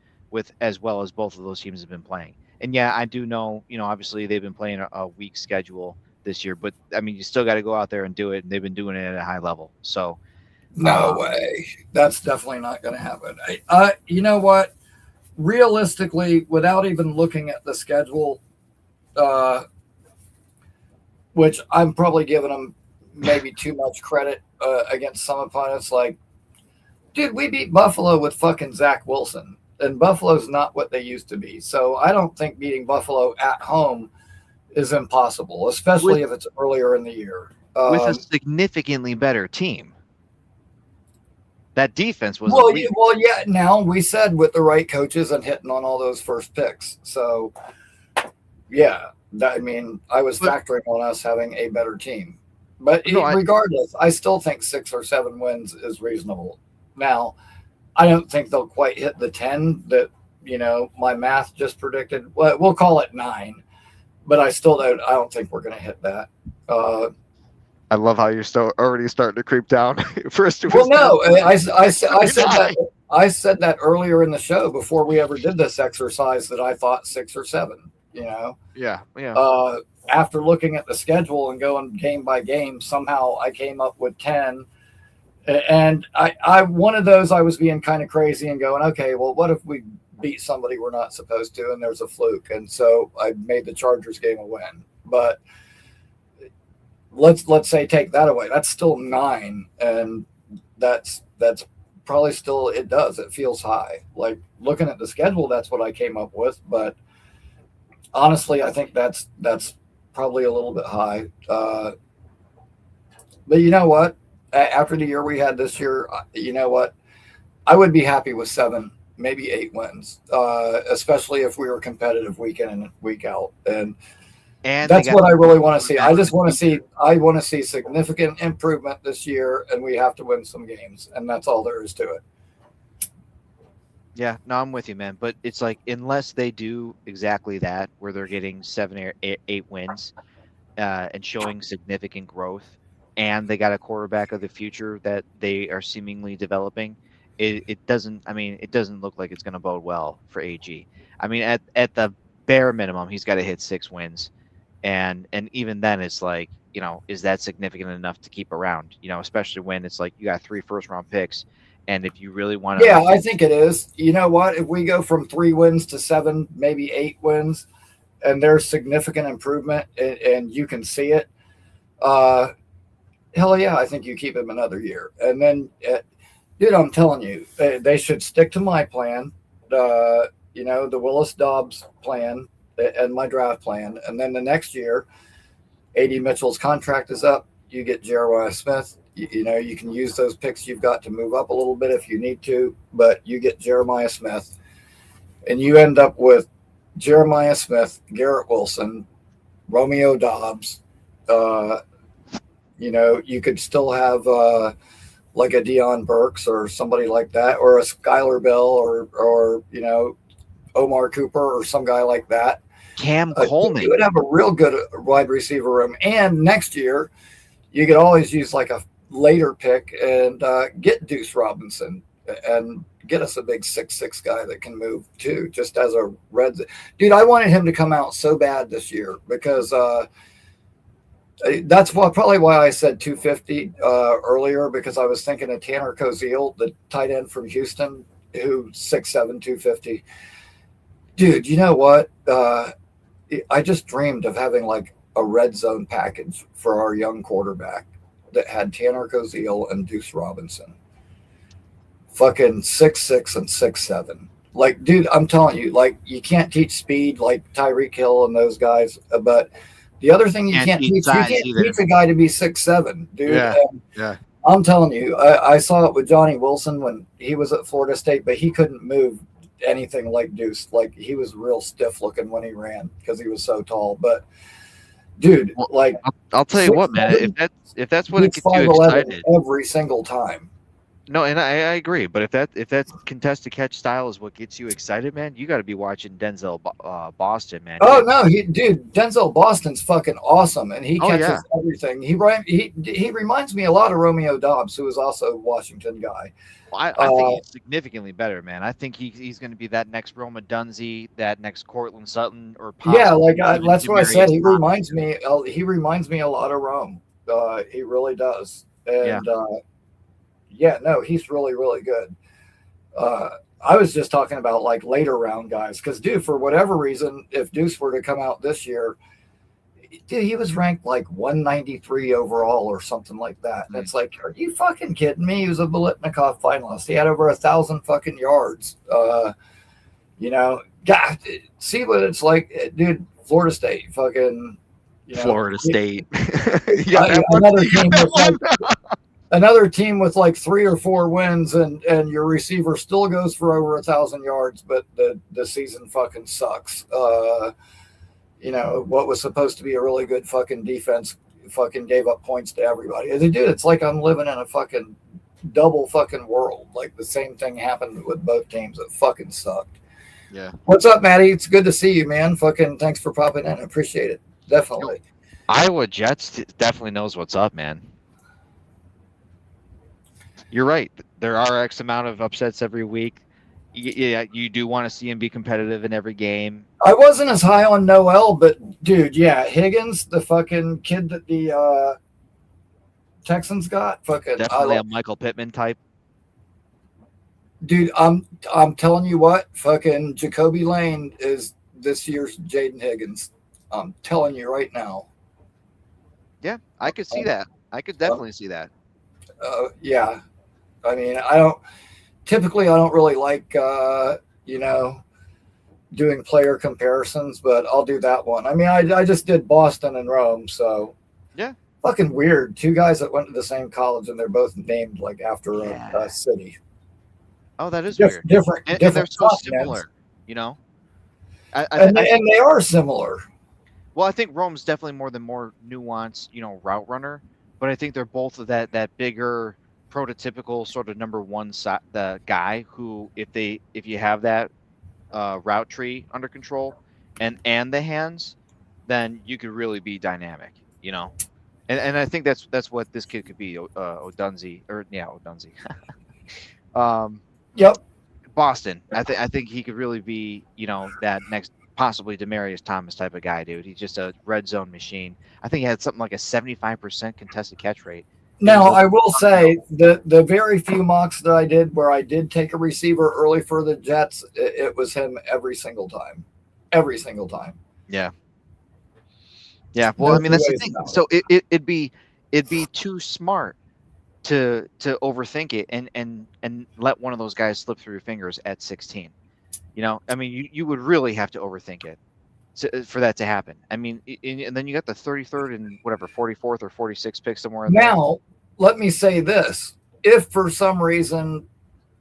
as well as both of those teams have been playing. And yeah, I do know, obviously they've been playing a weak schedule this year, but I mean, you still got to go out there and do it. And they've been doing it at a high level. So no way. That's definitely not going to happen. You know what? Realistically, without even looking at the schedule, which I'm probably giving them maybe too much credit against some opponents. Like, dude, we beat Buffalo with fucking Zach Wilson, and Buffalo's not what they used to be. So I don't think beating Buffalo at home is impossible, especially if it's earlier in the year. With a significantly better team. That defense was yeah. Now we said with the right coaches and hitting on all those first picks. So, yeah. I mean, I was factoring on us having a better team. But No, regardless, I still think 6 or 7 wins is reasonable. Now, I don't think they'll quite hit the 10 that, my math just predicted. Well, we'll call it 9, but I don't think we're going to hit that. I love how you're still already starting to creep down. First, it Well, was no, I said 9. that. I said that earlier in the show before we ever did this exercise that I thought 6 or 7. Yeah. After looking at the schedule and going game by game, somehow I came up with 10. And I one of those I was being kind of crazy and going, okay, well, what if we beat somebody we're not supposed to and there's a fluke? And so I made the Chargers game a win. But let's say take that away. That's still 9, and that's probably still it feels high. Like looking at the schedule, that's what I came up with. But honestly, I think that's probably a little bit high. But you know what? After the year we had this year, you know what? I would be happy with 7, maybe 8 wins, especially if we were competitive week in and week out. And that's what I really want to see. I want to see significant improvement this year, and we have to win some games, and that's all there is to it. Yeah, no, I'm with you, man. But it's like, unless they do exactly that, where they're getting 7 or 8 wins and showing significant growth, and they got a quarterback of the future that they are seemingly developing, it doesn't look like it's going to bode well for AG. I mean, at the bare minimum, he's got to hit 6 wins. And even then, it's like, is that significant enough to keep around? Especially when it's like you got 3 first-round picks, and if you really want to, yeah, I think it is. You know what? If we go from 3 wins to 7, maybe 8 wins, and there's significant improvement, and you can see it, hell yeah, I think you keep him another year. And then, dude, I'm telling you, they should stick to my plan. The Willis Dobbs plan and my draft plan. And then the next year, A.D. Mitchell's contract is up. You get Jeremiah Smith. You can use those picks you've got to move up a little bit if you need to, but you get Jeremiah Smith. And you end up with Jeremiah Smith, Garrett Wilson, Romeo Dobbs. You could still have like a Deion Burks or somebody like that, or a Skylar Bell or Omar Cooper or some guy like that. Cam Coleman. You would have a real good wide receiver room. And next year, you could always use like a later pick and get Deuce Robinson and get us a big 6'6" guy that can move too, just as a red. Dude, I wanted him to come out so bad this year because that's probably why I said 250 earlier, because I was thinking of Tanner Koziel, the tight end from Houston, who's 6'7", 250. Dude, you know what? I just dreamed of having like a red zone package for our young quarterback that had Tanner Koziel and Deuce Robinson. Fucking 6'6" and 6'7". Like, dude, I'm telling you, like, you can't teach speed like Tyreek Hill and those guys, but the other thing you can't teach a guy to be 6'7", dude. Yeah. I'm telling you, I saw it with Johnny Wilson when he was at Florida State, but he couldn't move anything like Deuce. Like, he was real stiff looking when he ran because he was so tall. But dude, like, I'll tell you what, man, if that's what it gets you excited every single time. No, and I agree. But if that contested catch style is what gets you excited, man, you got to be watching Denzel Boston, man. Oh no, Denzel Boston's fucking awesome, and he catches everything. He reminds me a lot of Romeo Dobbs, who is also a Washington guy. I think he's significantly better, man. I think he's going to be that next Roma Dunze, that next Cortland Sutton, or that's what I said. He reminds me a lot of Rome. He really does, and he's really, really good. I was just talking about like later round guys, because dude, for whatever reason, if Deuce were to come out this year, dude, he was ranked like 193 overall or something like that. And it's like, are you fucking kidding me? He was a Biletnikoff finalist. He had over 1,000 fucking yards. God, see what it's like, dude. Florida State, fucking. Florida State. Another team with like 3 or 4 wins, and your receiver still goes for over 1,000 yards, but the season fucking sucks. What was supposed to be a really good fucking defense fucking gave up points to everybody. Dude, it's like I'm living in a fucking double fucking world. Like the same thing happened with both teams. It fucking sucked. Yeah. What's up, Maddie? It's good to see you, man. Fucking thanks for popping in. I appreciate it. Definitely. Iowa Jets definitely knows what's up, man. You're right. There are X amount of upsets every week. Yeah, you do want to see him be competitive in every game. I wasn't as high on Noel, but dude, yeah, Higgins, the fucking kid that the Texans got, fucking Definitely a Michael Pittman type. Dude, I'm telling you what, fucking Jacoby Lane is this year's Jaden Higgins. I'm telling you right now. Yeah, I could see that. I could definitely see that. Yeah. I mean, I don't really like, doing player comparisons, but I'll do that one. I mean, I just did Boston and Rome, so yeah, fucking weird. Two guys that went to the same college and they're both named like after a city. Oh, that is weird. Different, and different they're so similar, you know. And they are similar. Well, I think Rome's definitely more nuanced, route runner, but I think they're both of that bigger, prototypical sort of number one the guy who, if you have that route tree under control and the hands, then you could really be dynamic, And I think that's what this kid could be, Odunze. Yep. Boston. I think he could really be, that next possibly Demaryius Thomas type of guy, dude. He's just a red zone machine. I think he had something like a 75% contested catch rate. Now, I will say the very few mocks that I did where I did take a receiver early for the Jets, it was him every single time. Every single time. Yeah. Yeah. Well, I mean, that's the thing. So it'd be too smart to overthink it and let one of those guys slip through your fingers at 16. I mean, you would really have to overthink it for that to happen. I mean, and then you got the 33rd and 44th or 46th pick somewhere in there. Now, let me say this. If for some reason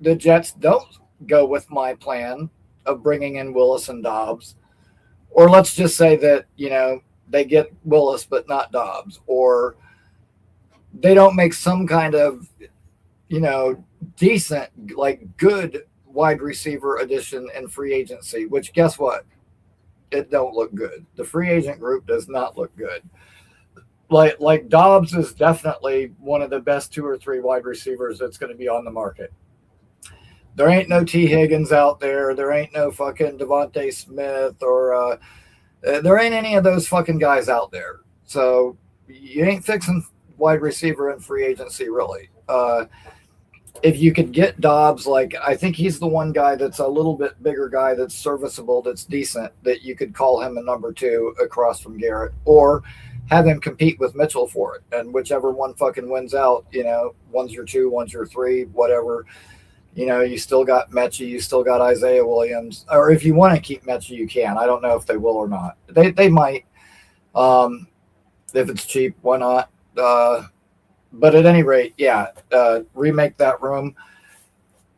the Jets don't go with my plan of bringing in Willis and Dobbs, or let's just say that, they get Willis but not Dobbs, or they don't make some kind of, decent, like good wide receiver addition in free agency, which guess what? It don't look good. The free agent group does not look good. Like Dobbs is definitely one of the best 2 or 3 wide receivers that's going to be on the market. There ain't no T. Higgins out there. There ain't no fucking Devontae Smith or there ain't any of those fucking guys out there. So you ain't fixing wide receiver in free agency, really. If you could get Dobbs, like I think he's the one guy that's a little bit bigger guy that's serviceable, that's decent, that you could call him a number 2 across from Garrett, or have him compete with Mitchell for it. And whichever one fucking wins out, one's your 2, one's your 3, whatever. You still got Mechie, you still got Isaiah Williams, or if you want to keep Mechie, you can. I don't know if they will or not. They might. If it's cheap, why not? But at any rate, remake that room.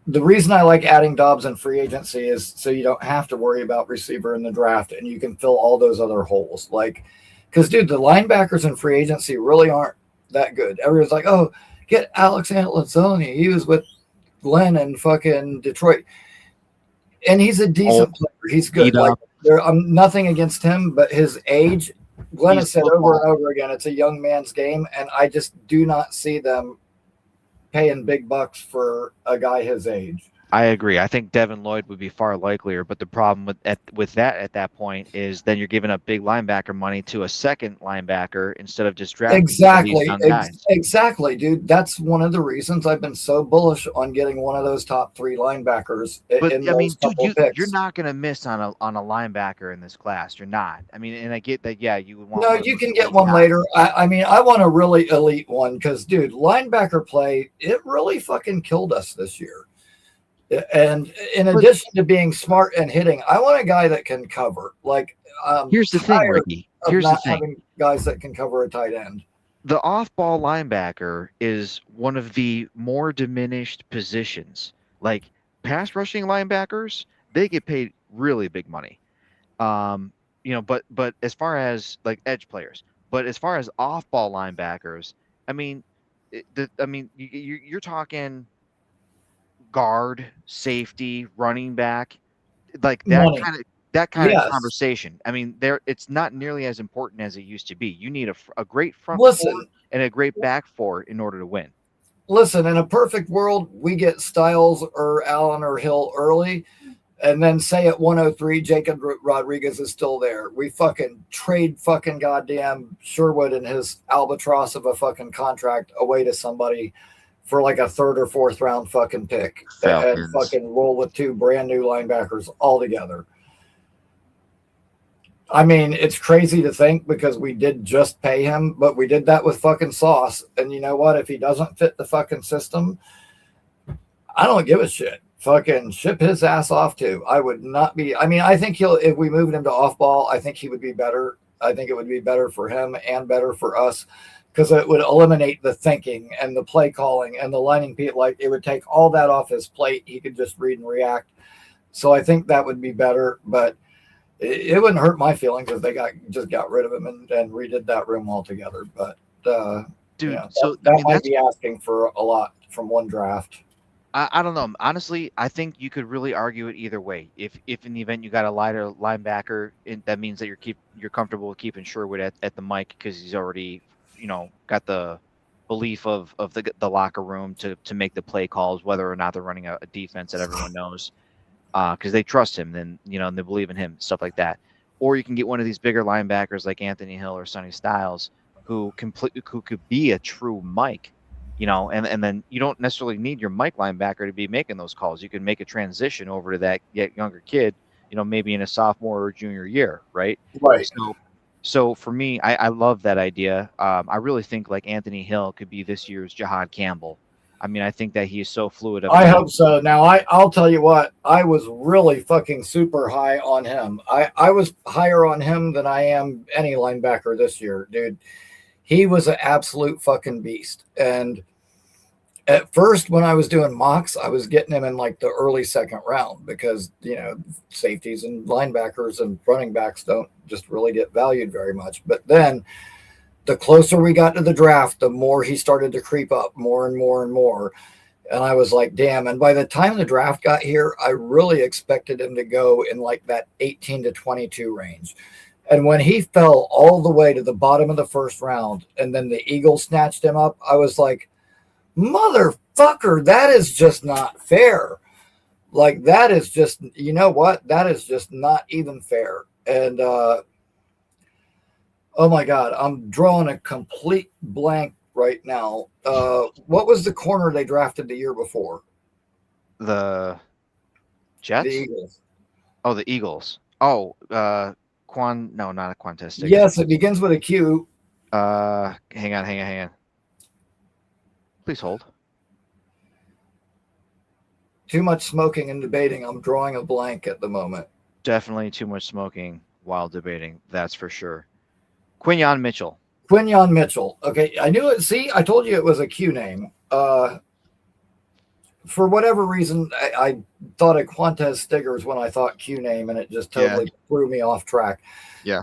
The reason I like adding Dobbs in free agency is so you don't have to worry about receiver in the draft and you can fill all those other holes. Like, because, dude, the linebackers in free agency really aren't that good. Everyone's like, oh, get Alex Anzalone. He was with Glenn in fucking Detroit. And he's a decent player. He's good. Like, I'm nothing against him, but his age – Glenn has said over and over again, it's a young man's game, and I just do not see them paying big bucks for a guy his age. I agree. I think Devin Lloyd would be far likelier, but the problem with that at that point is then you're giving up big linebacker money to a second linebacker instead of just drafting these young guys. Exactly, dude. That's one of the reasons I've been so bullish on getting one of those top 3 linebackers. But I mean, dude, you're not going to miss on a linebacker in this class. You're not. I mean, and I get that. Yeah, you would want. No, you can get one later. I mean, I want a really elite one because, dude, linebacker play, it really fucking killed us this year. And in addition to being smart and hitting, I want a guy that can cover. Like, here's the thing, Rickie. Here's the thing: having guys that can cover a tight end. The off-ball linebacker is one of the more diminished positions. Like pass rushing linebackers, they get paid really big money. But as far as like edge players, But as far as off-ball linebackers, I mean, you're talking guard, safety, running back, like Money. that kind of Yes. conversation. I mean, it's not nearly as important as it used to be. You need a great front four Listen, and a great back four in order to win. listen, in a perfect world, we get Styles or Allen or Hill early, and then say at 103, Jacob Rodriguez is still there. We fucking trade fucking goddamn Sherwood and his albatross of a fucking contract away to somebody for like a third or fourth round fucking pick and fucking roll with 2 brand new linebackers all together. I mean, it's crazy to think because we did just pay him, but we did that with fucking Sauce. And you know what? If he doesn't fit the fucking system, I don't give a shit. Fucking ship his ass off too. I would not be. I mean, I think if we moved him to off ball, I think he would be better. I think it would be better for him and better for us because it would eliminate the thinking and the play calling and the lining people. Like it would take all that off his plate. He could just read and react. So I think that would be better, but it wouldn't hurt my feelings if they just got rid of him and redid that room altogether. But dude, that might be asking for a lot from one draft. I don't know. Honestly, I think you could really argue it either way. If in the event you got a lighter linebacker, that means that you're comfortable with keeping Sherwood at the mic because he's already got the belief of the locker room to make the play calls, whether or not they're running a defense that everyone knows. Because they trust him, then and they believe in him, stuff like that. Or you can get one of these bigger linebackers like Anthony Hill or Sonny Styles, who could be a true Mike, and then you don't necessarily need your Mike linebacker to be making those calls. You can make a transition over to that younger kid, maybe in a sophomore or junior year, right? Right. So for me, I love that idea. I really think like Anthony Hill could be this year's Jihad Campbell. I mean, I think that he is so fluid. I hope so. Now, I'll tell you what, I was really fucking super high on him. I was higher on him than I am any linebacker this year, dude. He was an absolute fucking beast. And at first, when I was doing mocks, I was getting him in like the early second round because, safeties and linebackers and running backs don't just really get valued very much. But then the closer we got to the draft, the more he started to creep up more and more and more. And I was like, damn. And by the time the draft got here, I really expected him to go in like that 18 to 22 range. And when he fell all the way to the bottom of the first round and then the Eagles snatched him up, I was like, motherfucker, that is just not fair. Like, that is just, you know what? That is just not even fair. And, oh my God, I'm drawing a complete blank right now. What was the corner they drafted the year before? The Jets? The Eagles. Oh, the Eagles. Oh, no, not a Quantistic. Yes, it begins with a Q. Hang on. Please hold. Too much smoking and debating. I'm drawing a blank at the moment. Definitely too much smoking while debating. That's for sure. Quinyon Mitchell. Okay, I knew it. See, I told you it was a Q name. For whatever reason, I thought of Quantez Stiggers when I thought Q name, and it just totally threw me off track. Yeah.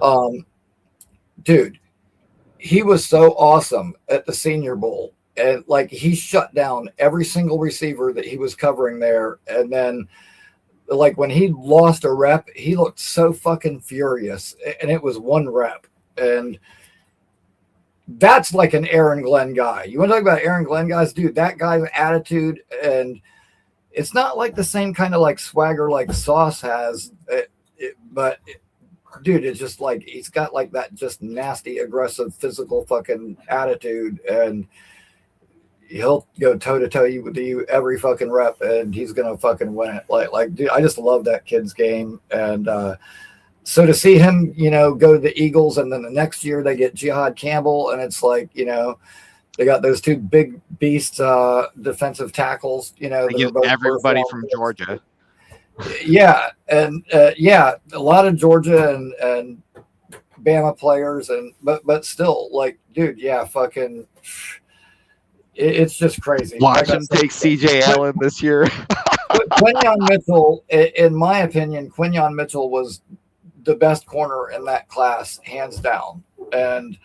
Dude, he was so awesome at the Senior Bowl. And like he shut down every single receiver that he was covering there. And then like when he lost a rep, he looked so fucking furious. And it was one rep. And that's like an Aaron Glenn guy. You want to talk about Aaron Glenn guys? Dude, that guy's attitude, and it's not like the same kind of like swagger like Sauce has, but dude, it's just like he's got like that just nasty, aggressive, physical fucking attitude, and he'll go toe to toe with you every fucking rep, and he's gonna fucking win it. Like, dude, I just love that kid's game, and so to see him, go to the Eagles, and then the next year they get Jihad Campbell, and it's like, they got those two big beasts, defensive tackles, they give everybody from Georgia. Yeah. And a lot of Georgia and Bama players, but still, like, dude, fucking, it's just crazy. Watch him take CJ Allen this year. Quinyon Mitchell, in my opinion, was the best corner in that class, hands down. And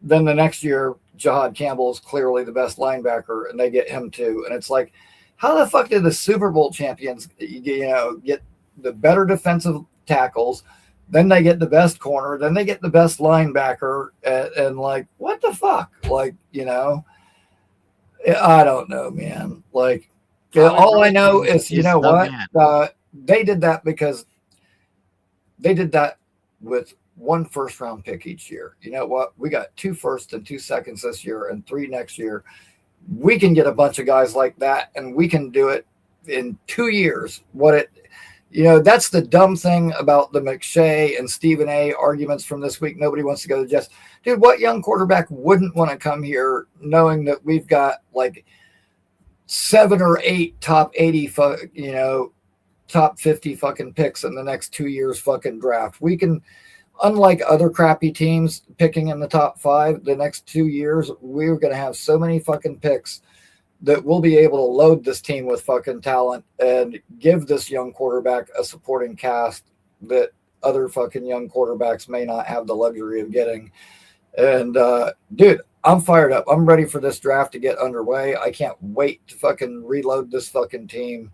then the next year, Jahad Campbell is clearly the best linebacker, and they get him too. And it's like, how the fuck did the Super Bowl champions, get the better defensive tackles? Then they get the best corner. Then they get the best linebacker. And like, what the fuck? Like, I don't know, man. Like, all I know is, you know what? They did that because they did that with one first round pick each year. You know what? We got 2 firsts and 2 seconds this year and 3 next year. We can get a bunch of guys like that, and we can do it in 2 years. That's the dumb thing about the McShay and Stephen A arguments from this week. Nobody wants to go to the Jets. Dude, what young quarterback wouldn't want to come here knowing that we've got like 7 or 8 top 80, top 50 fucking picks in the next 2 years fucking draft? We can, unlike other crappy teams picking in the top 5 the next 2 years, we're going to have so many fucking picks that we'll be able to load this team with fucking talent and give this young quarterback a supporting cast that other fucking young quarterbacks may not have the luxury of getting. And dude, I'm fired up. I'm ready for this draft to get underway. I can't wait to fucking reload this fucking team.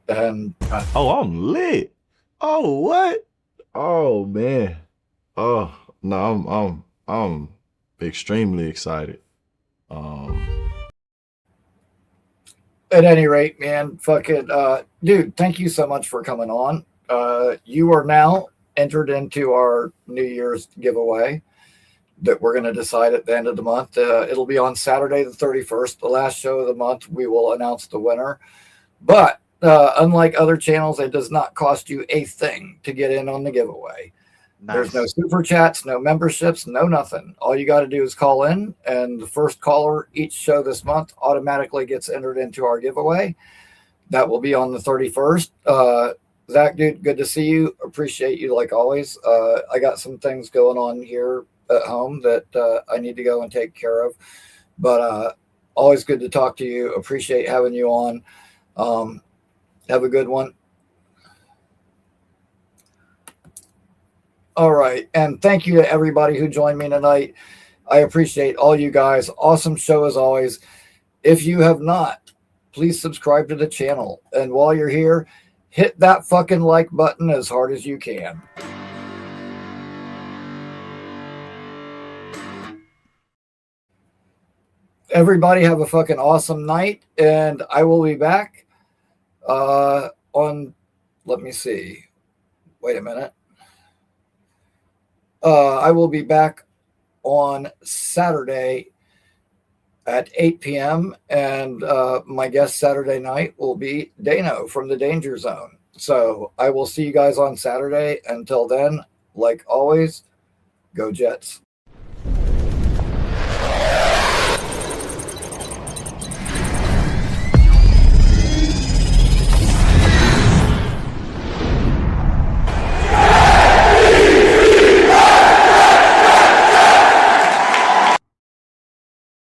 And I'm lit. Oh, what? Oh man. Oh no, I'm extremely excited. At any rate, man, fucking dude, thank you so much for coming on. You are now entered into our New Year's giveaway that we're going to decide at the end of the month. It'll be on Saturday the 31st, the last show of the month. We will announce the winner. But unlike other channels, it does not cost you a thing to get in on the giveaway. Nice. There's no super chats, no memberships, no nothing. All you got to do is call in, and the first caller each show this month automatically gets entered into our giveaway. That will be on the 31st. Zach, dude, good to see you. Appreciate you like always. I got some things going on here at home that I need to go and take care of. But always good to talk to you. Appreciate having you on. Have a good one. All right. And thank you to everybody who joined me tonight. I appreciate all you guys. Awesome show as always. If you have not, please subscribe to the channel. And while you're here, hit that fucking like button as hard as you can. Everybody have a fucking awesome night. And I will be back let me see. Wait a minute. I will be back on Saturday at 8 p.m. And my guest Saturday night will be Dano from the Danger Zone. So I will see you guys on Saturday. Until then, like always, go Jets.